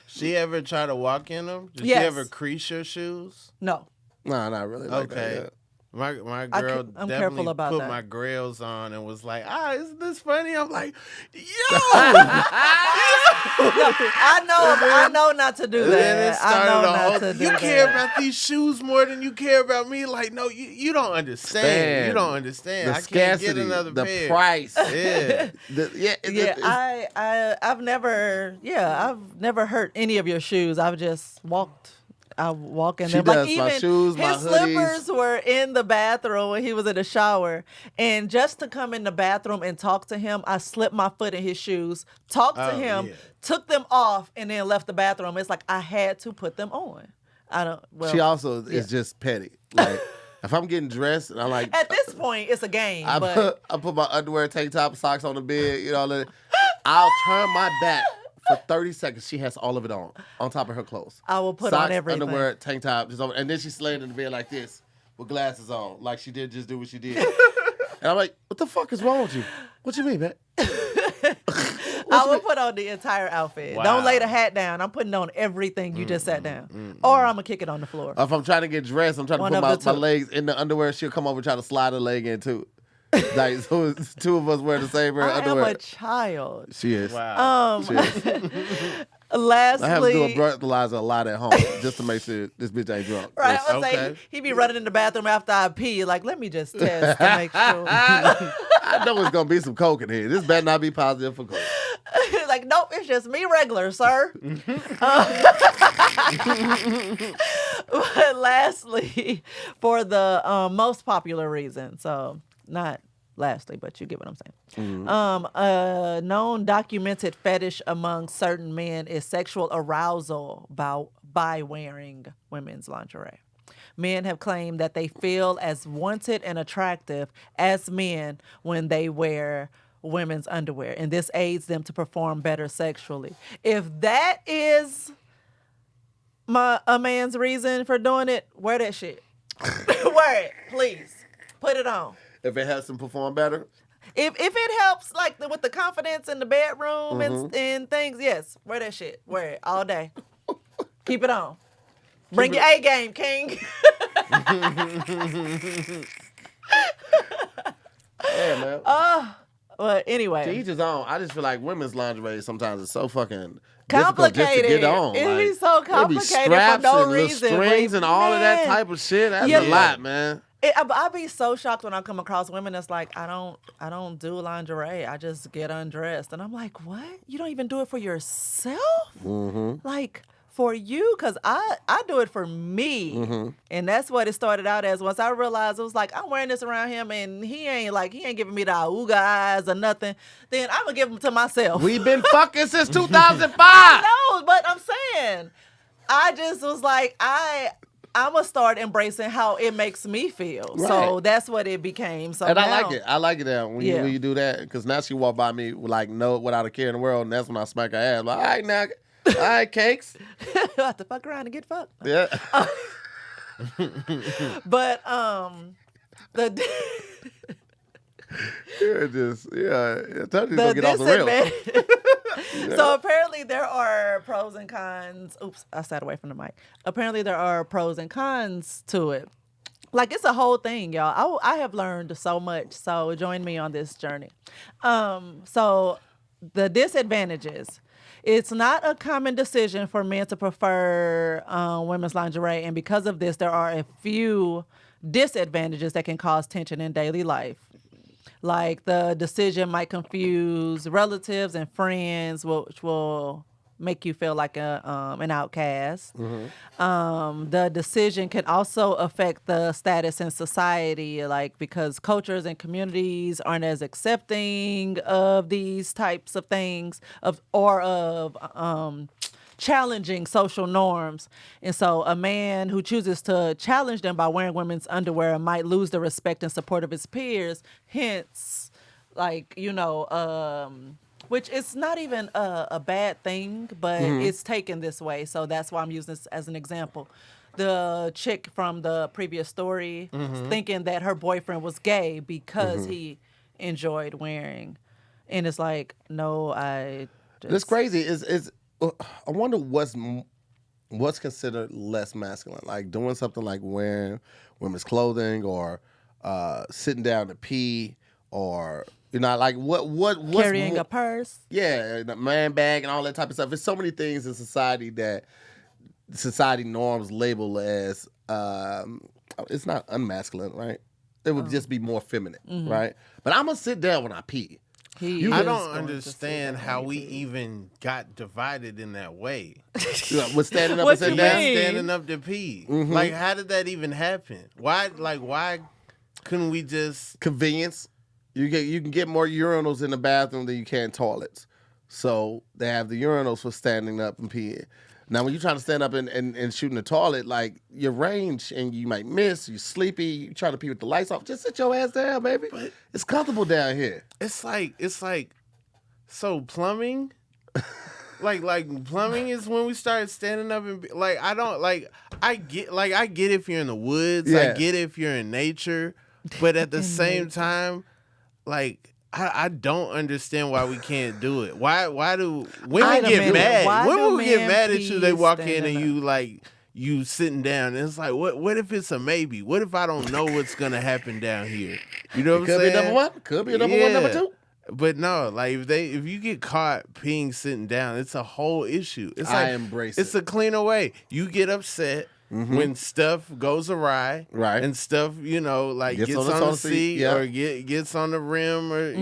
She ever try to walk in them? Did Yes. she ever crease your shoes? No. No, not really. Like Okay. That, My girl I'm definitely careful about put that. my grails on and was like, isn't this funny? I'm like, yo! I know not to do And then it that. I know started a not whole, to do you that. care about these shoes more than you care about me? Like, no, you don't understand. You don't understand. The I can't scarcity, get another the pair. price. Yeah. I've never hurt any of your shoes. I've just walked. I walk in She them. does. Like My even shoes, my his slippers were in the bathroom when he was in the shower. And just to come in the bathroom and talk to him, I slipped my foot in his shoes, talked to him, yeah. took them off, and then left the bathroom. It's like I had to put them on. She also is just petty. Like if I'm getting dressed and I'm like, at this point, it's a game. I put my underwear, tank top, socks on the bed, I'll turn my back for 30 seconds. She has all of it on top of her clothes. I will put socks, on everything. Underwear, tank top, and then she's laying in the bed like this with glasses on, like she did just do what she did. And I'm like, what the fuck is wrong with you? What you mean, man? I will put on the entire outfit. Wow. Don't lay the hat down. I'm putting on everything you just sat down. Or I'm going to kick it on the floor. If I'm trying to get dressed, I'm trying One to of put the my two. legs in the underwear. She'll come over and try to slide her leg in too. Like so it's two of us wear the same pair of I am underwear. a child. She is. Wow. She is. Lastly, I have to do a breathalyzer a lot at home just to make sure this bitch ain't drunk. right, I would say Okay. he be running in the bathroom after I pee. Like, let me just test to make sure. I know it's gonna be some coke in here. This better not be positive for coke. Like, nope, it's just me regular, sir. But lastly, for the most popular reason, so not lastly, but you get what I'm saying. A known documented fetish among certain men is sexual arousal by wearing women's lingerie. Men have claimed that they feel as wanted and attractive as men when they wear women's underwear, and this aids them to perform better sexually. If that is a man's reason for doing it, wear that shit. Wear it, please. Put it on. If it helps them perform better, If it helps, like with the confidence in the bedroom and things, yes, wear that shit. Wear it all day. Keep it on. Bring your A game, King. yeah, man. But To anyway, each his own. I just feel like women's lingerie sometimes is so fucking complicated. difficult just to get on. It's Like, so there be complicated straps for no and little reason. strings and all of that Man. type of shit. That's Yeah. a lot, man. I be so shocked when I come across women that's like, I don't do lingerie. I just get undressed, and I'm like, what? You don't even do it for yourself? Like for you, because I do it for me, and that's what it started out as. Once I realized it was like I'm wearing this around him, and he ain't giving me the ooga eyes or nothing. Then I'm gonna give them to myself. We've been fucking since 2005. No, but I'm saying I just was like I'm gonna start embracing how it makes me feel. Right. So that's what it became. So And now, I like it. I like it now when you do that, because now she walk by me like without a care in the world, and that's when I smack her ass. Like, all right, now, all right, cakes. I have to fuck around and get fucked. Yeah. But the I told you to get off the rails. So apparently there are pros and cons. Oops, I sat away from the mic. Apparently there are pros and cons to it. Like, it's a whole thing, y'all. I have learned so much. So join me on this journey. So the disadvantages. It's not a common decision for men to prefer women's lingerie, and because of this, there are a few disadvantages that can cause tension in daily life. Like, the decision might confuse relatives and friends, which will make you feel like an outcast. The decision can also affect the status in society, like, because cultures and communities aren't as accepting of these types of things, of challenging social norms. And so a man who chooses to challenge them by wearing women's underwear might lose the respect and support of his peers. Hence, like, which is not even a bad thing, but it's taken this way. So that's why I'm using this as an example. The chick from the previous story thinking that her boyfriend was gay because he enjoyed wearing. And it's like, no, It's crazy. I wonder what's considered less masculine, like doing something like wearing women's clothing, or sitting down to pee, or like what's carrying a purse. Yeah, the man bag and all that type of stuff. There's so many things in society that society norms label as it's not unmasculine, right? It would just be more feminine, right? But I'm gonna sit down when I pee. I don't understand how we even got divided in that way. With standing up What and sitting you down. mean? Standing up to pee. Like, how did that even happen? Why couldn't we just... Convenience. You can get more urinals in the bathroom than you can toilets. So they have the urinals for standing up and peeing. Now, when you're trying to stand up and shoot in the toilet, like, your range, and you might miss, you're sleepy, you try to pee with the lights off, just sit your ass down, baby. But it's comfortable down here. It's like, so plumbing? like plumbing is when we started standing up and I get if you're in the woods, I get if you're in nature, but at the same time, like, I don't understand why we can't do it. Why do women get mad? Women get mad at you. They walk in and you sitting down, and it's like, what if it's a maybe? What if I don't know what's gonna happen down here? You know what I'm saying? Could be number one. Could be number one, number two. But no, like, if you get caught peeing sitting down, it's a whole issue. It's like, I embrace it. It's a cleaner way. You get upset when stuff goes awry, right? And stuff, like gets on the seat, or gets on the rim, or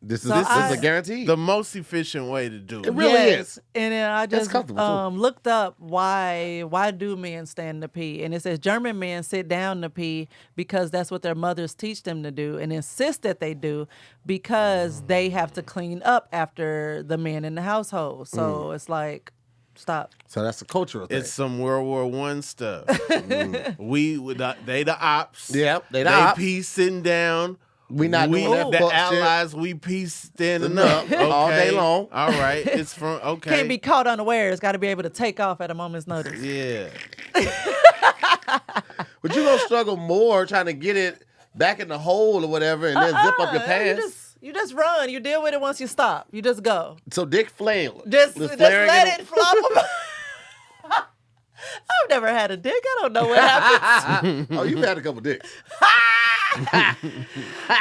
This is a guarantee. The most efficient way to do it. It really is. And then I just looked up why do men stand to pee, and it says German men sit down to pee because that's what their mothers teach them to do, and insist that they do because they have to clean up after the men in the household. So it's like, stop. So that's a cultural thing. It's some World War I stuff. They the ops. Yep, they the ops. They pee sitting down. We not doing that. The allies, we peace standing up okay. all day long. All right, it's from okay. Can't be caught unawares. Got to be able to take off at a moment's notice. Yeah. But you gonna struggle more trying to get it back in the hole or whatever, and then zip up your pants. You just run. You deal with it once you stop. You just go. So dick flail. Just let it flop. I've never had a dick. I don't know what happens. Oh, you've had a couple dicks.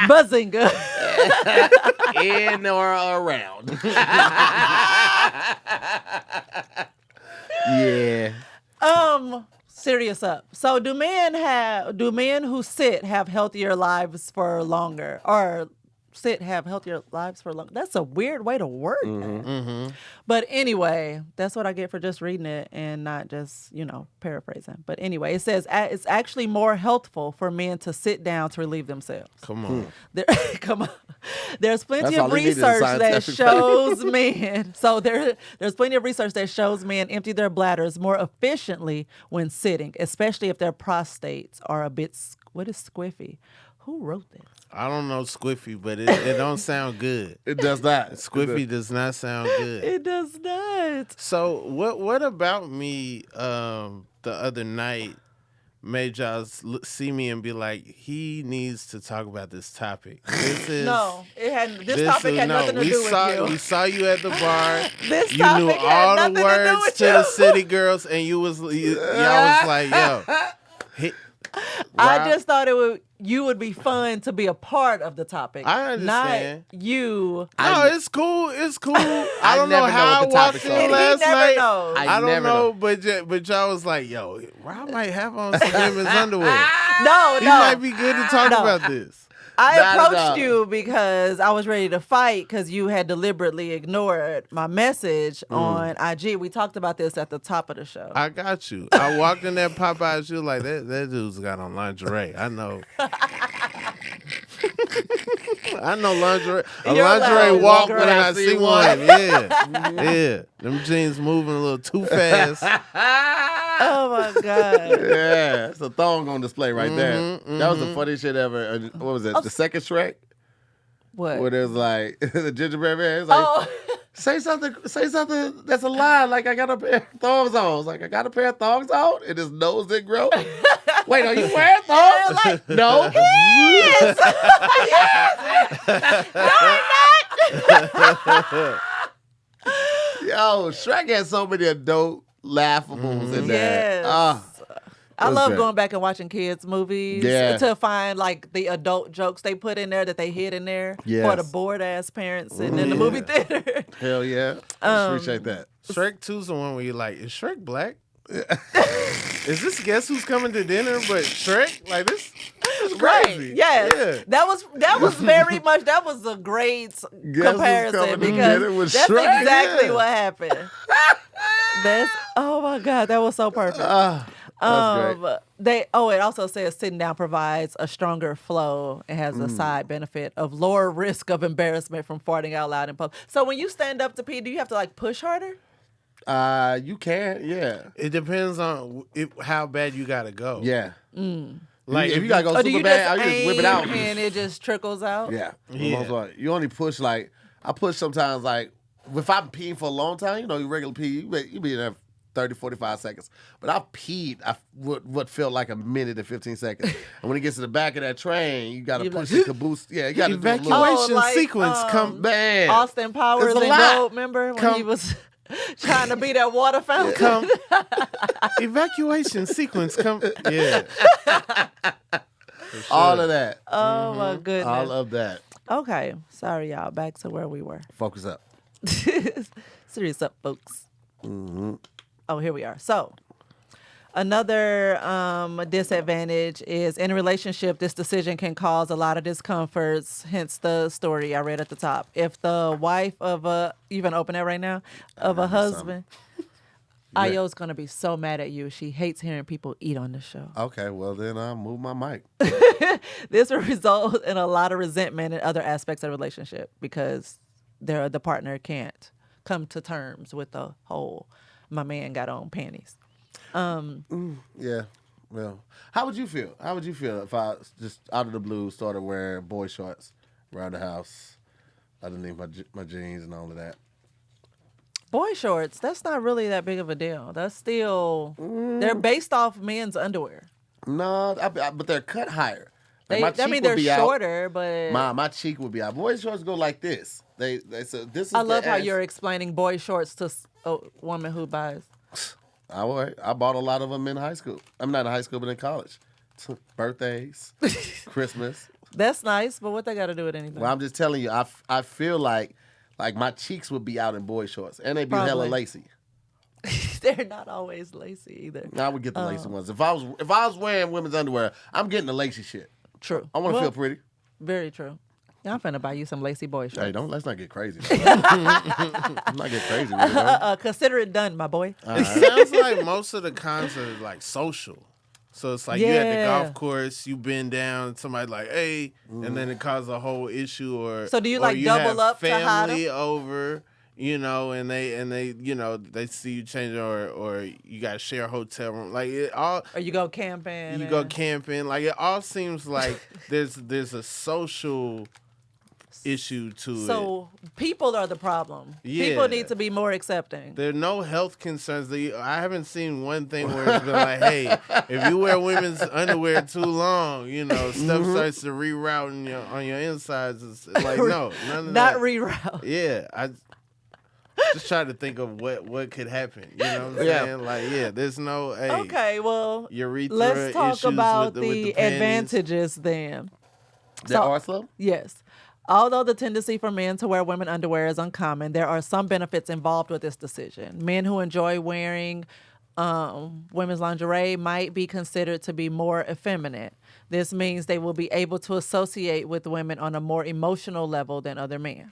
Bazinga. In or around. Yeah. Serious up. So do men who sit have healthier lives for longer, or have healthier lives for long. That's a weird way to word that. Mm-hmm. But anyway, that's what I get for just reading it and not just, paraphrasing. But anyway, it says it's actually more healthful for men to sit down to relieve themselves. Come on. Come on. There's plenty That's of all he needed is research that scientific shows men. So there's plenty of research that shows men empty their bladders more efficiently when sitting, especially if their prostates are a bit, what is squiffy? Who wrote this? I don't know Squiffy, but it don't sound good. It does not. Squiffy does not sound good. It does not. So what about me the other night made y'all see me and be like, he needs to talk about this topic? This is No, it had. This topic had nothing to do with you. We saw you at the bar. This You topic knew had all nothing the to do words with to you. the city girls, and y'all was like, yo. I just thought you would be fun to be a part of the topic. I understand. Not you. No, it's cool. It's cool. I don't know never know how I what the walked topics in are. He last never night. knows. I don't never know, but y'all was like, yo, Rob might have on some women's underwear. No, He no. might be good to talk No. about this. I Not at all. approached you because I was ready to fight because you had deliberately ignored my message on IG. We talked about this at the top of the show. I got you. I walked in that Popeyes. You was like, that dude's got on lingerie. I know. I know lingerie. A You're lingerie allowed, walk girl. when I see one. Yeah. Yeah. Them jeans moving a little too fast. Oh my God. Yeah, it's a thong on display right there. That was the Mm-hmm. funniest shit ever. What was it? The second Shrek? What? Where there's like the gingerbread man. It's like, Oh, say something that's a lie. Like I got a pair of thongs on. It's like I got a pair of thongs on, and his nose didn't grow. Wait, are you wearing thongs? No. yes. Yes. Yo, Shrek had so many adult laughables in there. Yes. I was love great. going back and watching kids' movies Yeah. to find like the adult jokes they put in there that they hid in there for Yes. the bored ass parents sitting in the movie theater. Hell yeah. Appreciate that. Shrek 2's the one where you're like, is Shrek black? Is this Guess Who's Coming to Dinner but Shrek? Like this is Right. crazy. Yes. Yeah. That was very much that was a great Who's comparison Coming to because Dinner with that's Shrek? exactly Yeah. what happened. Oh my God, that was so perfect. That's great. It also says sitting down provides a stronger flow. It has a side benefit of lower risk of embarrassment from farting out loud in public. So when you stand up to pee, do you have to like push harder? You can, yeah. It depends on how bad you gotta go. Yeah. Like if you gotta go Or do super you bad, just I just whip it out. aim and it just trickles out? Yeah. For the Yeah. most part. You only push like I push sometimes like if I'm peeing for a long time, you regular pee, you be in there 30, 45 seconds. But I've peed what felt like a minute and 15 seconds. And when it gets to the back of that train, you gotta You push like- the caboose. Yeah, you gotta do a little Evacuation like, sequence come. man. Austin Powers It's a and lot. Gold, remember when he was trying to be that water fountain? Come. Evacuation sequence come. Yeah. All of that. Oh my goodness. All of that. Okay, sorry y'all. Back to where we were. Focus up. Serious up, folks. Oh, here we are. So, another disadvantage is in a relationship, this decision can cause a lot of discomforts, hence the story I read at the top. If the wife of you gonna open it right now, of a husband, Ayo's going to be so mad at you. She hates hearing people eat on the show. Okay, well then I'll move my mic. This will result in a lot of resentment in other aspects of the relationship because the partner can't come to terms with the whole my man got on panties. Yeah. Well, how would you feel? How would you feel if I just out of the blue started wearing boy shorts around the house, underneath my jeans and all of that? Boy shorts, that's not really that big of a deal. That's still, they're based off men's underwear. No, but they're cut higher. Like They're shorter, but My cheek would be out. Boy shorts go like this. They so this is. I love the how ass. you're explaining boy shorts to a woman who buys. I bought a lot of them in high school. I'm not in high school, but in college. Birthdays, Christmas. That's nice, but what they got to do with anything? Well, I'm just telling you, I feel like my cheeks would be out in boy shorts, and they'd be hella Probably. lacy. They're not always lacy either. I would get the lacy ones. If I was wearing women's underwear, I'm getting the lacy shit. True. I want to Well, feel pretty. Very true. Yeah, I'm finna buy you some lacy boy shorts. Hey, let's not get crazy. Let's not get crazy with it. Consider it done, my boy. It sounds like most of the cons are like social. So it's like you at the golf course, you bend down, somebody like, hey, and then it causes a whole issue. Or so do you or like you double have up to hide family them? over, and they they see you change, or you got to share a hotel room, like it all. Or you go camping? You go camping, like it all seems like there's a social issue to it. So people are the problem. Yeah. People need to be more accepting. There are no health concerns. I haven't seen one thing where it's been like, hey, if you wear women's underwear too long, stuff starts to reroute on your insides. It's like, no, none of Not that. reroute. Yeah, I just try to think of what could happen. You know what I'm saying? Like, yeah, there's no, hey. Okay, well, urethra let's talk issues about with the panties. advantages then. There are some? Yes. Although the tendency for men to wear women's underwear is uncommon, there are some benefits involved with this decision. Men who enjoy wearing women's lingerie might be considered to be more effeminate. This means they will be able to associate with women on a more emotional level than other men.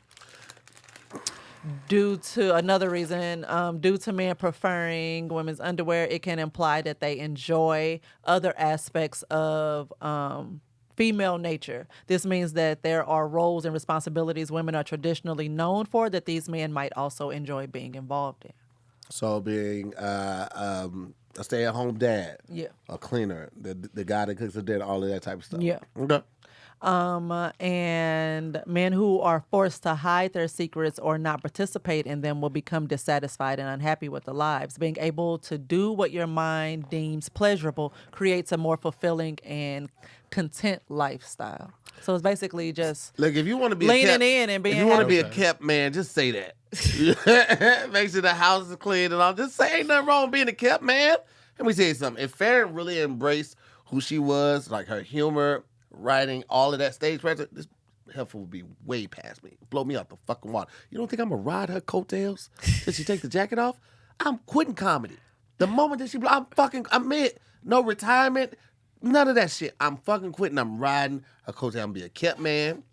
Due to men preferring women's underwear, it can imply that they enjoy other aspects of female nature. This means that there are roles and responsibilities women are traditionally known for that these men might also enjoy being involved in. So being a stay-at-home dad, Yeah. a cleaner, the guy that cooks the dinner, all of that type of stuff. Yeah. Okay. And men who are forced to hide their secrets or not participate in them will become dissatisfied and unhappy with their lives. Being able to do what your mind deems pleasurable creates a more fulfilling and content lifestyle. So it's basically just Look, if you want to be leaning a kept, in and being if you want to happy. be a kept man, just say that. Make sure the house is clean and all. Just say ain't nothing wrong with being a kept man. Let me tell you something. If Farron really embraced who she was, like her humor, writing, all of that stage presence, this heifer would be way past me. Blow me out the fucking water. You don't think I'm gonna ride her coattails till she take the jacket off? I'm quitting comedy. The moment that I'm it. No retirement, none of that shit. I'm fucking quitting. I'm riding her coattail. I'm gonna be a kept man.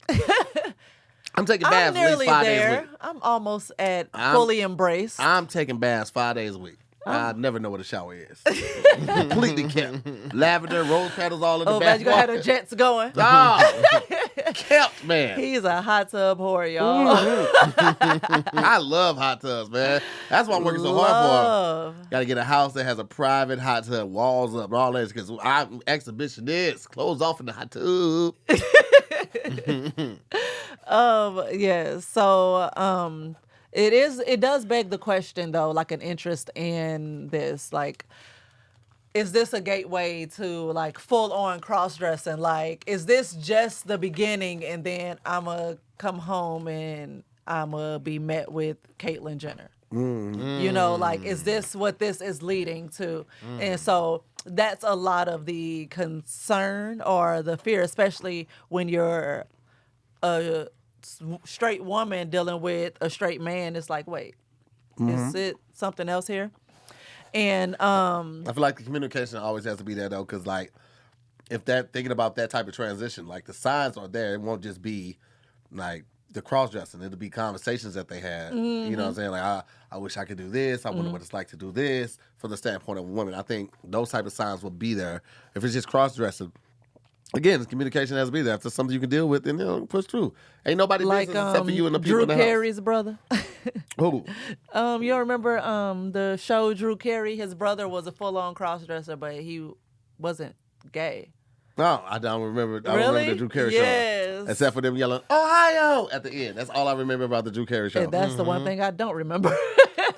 I'm taking baths at least 5 days a week. I'm almost at fully embraced. I'm taking baths 5 days a week. I never know what a shower is. Completely kept. Lavender, rose petals all in the bath. Oh, you gonna have the jets going. Kept, man. He's a hot tub whore, y'all. I love hot tubs, man. That's why I'm working so hard for. Got to get a house that has a private hot tub, walls up, and all that, because I'm exhibitionist. Clothes off in the hot tub. Yeah. So, it does beg the question though, like an interest in this, like, is this a gateway to like full on cross dressing? Like, is this just the beginning and then I'ma come home and I'ma be met with Caitlyn Jenner? Like, is this what this is leading to? And so that's a lot of the concern or the fear, especially when you're a straight woman dealing with a straight man. It's like, wait, is it something else here? And I feel like the communication always has to be there though, because like if they're thinking about that type of transition, like the signs are there. It won't just be like the cross dressing. It'll be conversations that they had. You know what I'm saying? Like I wish I could do this. I wonder what it's like to do this from the standpoint of a woman. I think those type of signs will be there. If it's just cross dressing, again, communication has to be there. If there's something you can deal with, then push through. Ain't nobody like business except for you and the people Drew in the house. Carey's brother. Who? You don't remember the show Drew Carey? His brother was a full-on cross-dresser, but he wasn't gay. No, I don't remember. I don't Really? remember the Drew Carey Yes. show. Except for them yelling, Ohio! At the end. That's all I remember about the Drew Carey show. And that's the one thing I don't remember.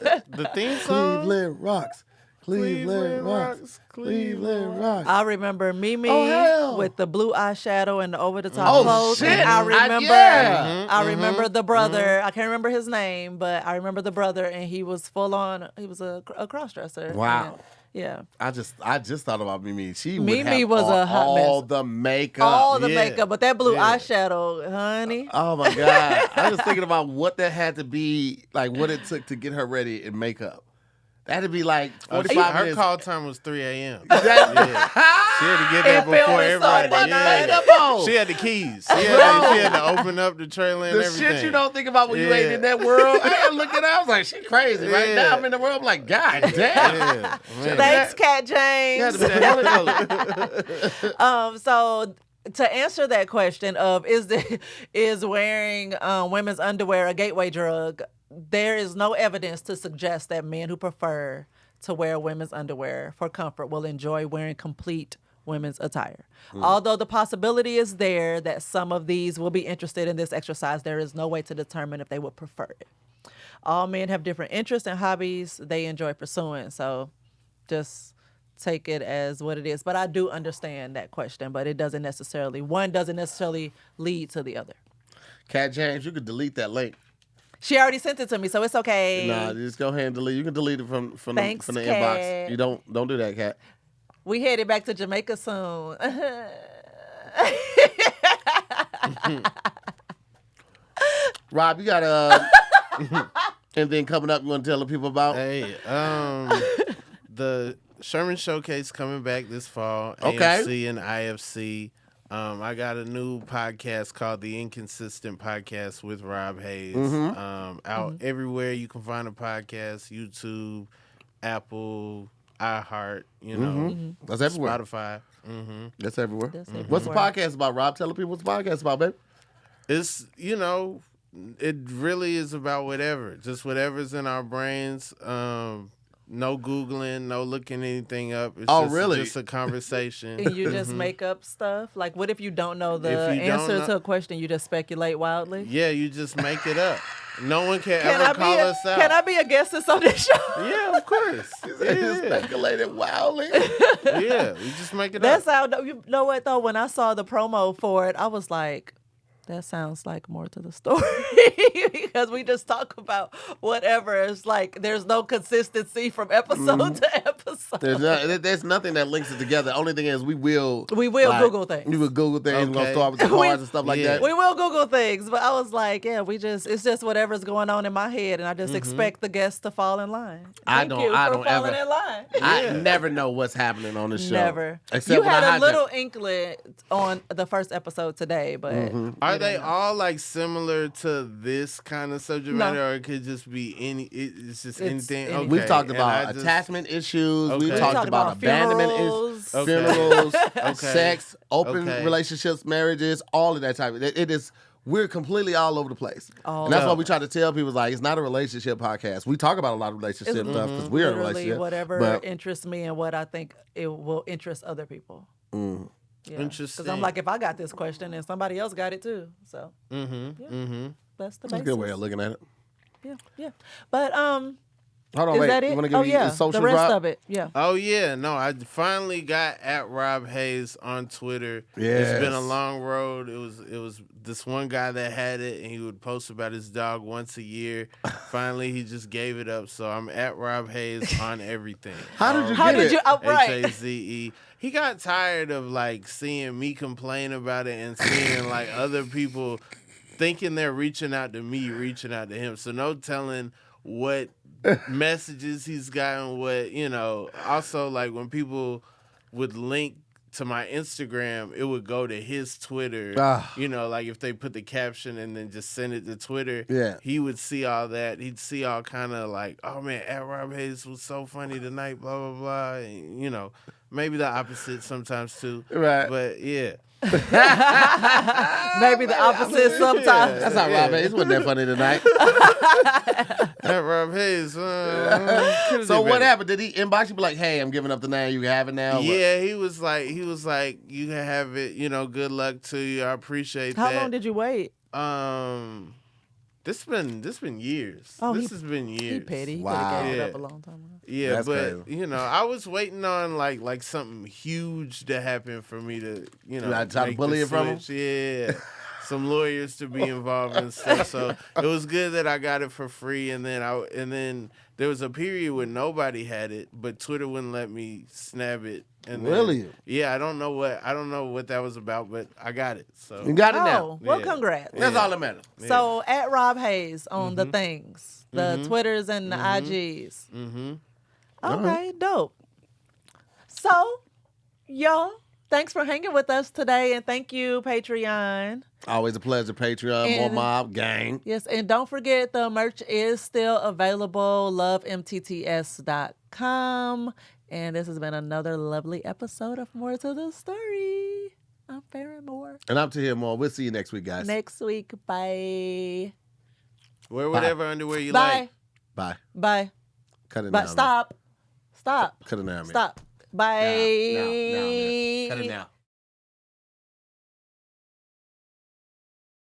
The theme song? Cleveland rocks. Cleveland rocks. Cleveland rocks. I remember Mimi Ohio. with the blue eyeshadow and the over-the-top Oh, clothes. shit. And I remember, Yeah. I remember the brother. I can't remember his name, but I remember the brother, and he was full-on. He was a cross-dresser. Wow. And, yeah. I just thought about Mimi. She would Mimi have was a hot all mess. the makeup. All the Yeah. makeup, but that blue Yeah. eyeshadow, honey. Oh my God. I was thinking about what that had to be, like what it took to get her ready in makeup. That'd be like Her 45 minutes. call time was 3 a.m. Exactly. Yeah. She had to get there And filming before started everybody. at Yeah. 9. She had the keys. She had to open up the trailer and The everything. shit you don't think about when you ain't Yeah. in that world. I looked at it, I was like, she crazy. Right Yeah. now I'm in the world, I'm like, God damn. Yeah, man. Thanks, Cat You had James. to be the hell of a- So to answer that question of is wearing women's underwear a gateway drug, there is no evidence to suggest that men who prefer to wear women's underwear for comfort will enjoy wearing complete women's attire. Although the possibility is there that some of these will be interested in this exercise, there is no way to determine if they would prefer it. All men have different interests and hobbies they enjoy pursuing, so just take it as what it is. But I do understand that question, but one doesn't necessarily lead to the other. Cat James, you could delete that link. She already sent it to me, so it's okay. Nah, just go ahead and delete. You can delete it from Thanks, the Kat. inbox. You don't do that, Cat. We headed back to Jamaica soon. Rob, you got anything coming up you want to tell the people about? Hey, the Sherman Showcase coming back this fall. Okay. AMC and IFC. I got a new podcast called The Inconsistent Podcast with Rob Haze. Out everywhere you can find a podcast: YouTube, Apple, iHeart. You know, That's everywhere. Spotify. That's everywhere. That's What's the everywhere. podcast about, Rob? Tell the people what's the podcast about, baby. It's it really is about whatever, just whatever's in our brains. No Googling, no looking anything up. It's Really? just a conversation. And you just make up stuff? Like, what if you don't know the If you don't answer know- to a question, you just speculate wildly? Yeah, you just make it up. No one can Can ever I call us out. Can I be a guest on this show? Yeah, of course. Just speculated wildly. Yeah, we just make it That's up. how, you know what, though? When I saw the promo for it, I was like, that sounds like more to the story. Because we just talk about whatever. It's like there's no consistency from episode to episode. There's nothing that links it together. The only thing is we will Google things. We will Google things. We're gonna Okay. start with the cars and stuff like Yeah. that. We will Google things, but I was like, yeah, it's just whatever's going on in my head, and I just expect the guests to fall in line. I Thank don't- you I for don't falling ever- in line. I never know what's happening on this show. Never. Except You when I had a hijack- little inkling on the first episode today, but Are they all like similar to this kind of subject No. matter, or it could just be it's just anything? anything. Okay. We've talked and about I just- attachment issues. Okay. We've We talked talked about about abandonment funerals. Okay. funerals, Okay. sex, open Okay. relationships, marriages, all of that type of it is. We're completely all over the place. All And that's why over. we try to tell people, like, it's not a relationship podcast. We talk about a lot of relationship It's stuff because we're in a literally relationship. whatever but interests me and what I think it will interest other people. Yeah. Interesting. Because I'm like, if I got this question, then somebody else got it too. So Mm-hmm. that's the that's a basis. good way of looking at it. Yeah. But Hold on, is wait. that it? You want to give Oh me yeah, the social the rest drop? of it. Yeah. Oh yeah, no, I finally got at Rob Hayes on Twitter. It's been a Yes. long road. It was this one guy that had it, and he would post about his dog once a year. Finally, he just gave it up. So I'm at Rob Hayes on everything. How did you How get did it? you? Oh, right. Haze. He got tired of like seeing me complain about it and seeing like other people thinking they're reaching out to me, reaching out to him. So no telling what messages he's gotten, what, also like when people would link to my Instagram, it would go to his Twitter. Like if they put the caption and then just send it to Twitter, Yeah. he would see all that. He'd see all kind of like, oh man, at Rob Hayes was so funny tonight, blah, blah, blah. And, maybe the opposite sometimes too. Right. But yeah. Maybe the opposite sometimes. That's not Rob Hayes. Wasn't that funny tonight? At Rob Hayes. So what happened? Did he inbox you? Be like, hey, I'm giving up the name. You can have it now. Yeah, he was like, you can have it. Good luck to you. I appreciate How that. long did you wait? This been years. Oh, this has been years. He petty. He Wow. could have gave it Yeah. up a long time ago. Yeah, That's but crazy. I was waiting on like something huge to happen for me to like try to make bully the it from him? switch. Yeah, some lawyers to be involved and stuff. So it was good that I got it for free, and then there was a period where nobody had it, but Twitter wouldn't let me snap it. And then- Really? Yeah, I don't know what that was about, but I got it. So You got it Oh, now. well, Yeah. congrats. That's all that matters. So at Rob Hayes on the things, the Twitters and the IGs. Mm-hmm. Okay, dope. So, y'all, thanks for hanging with us today, and thank you, Patreon. Always a pleasure, Patreon. More mob gang. Yes, and don't forget the merch is still available. LoveMTTS.com. And this has been another lovely episode of More to the Story. I'm Farron Moore. And I'm to hear more. We'll see you next week, guys. Next week. Bye. Wear whatever underwear you Bye. like. Bye. Bye. Cut it Bye. now. Stop. Stop. Cut it now, man. Stop. Bye. Now, man. Cut it now.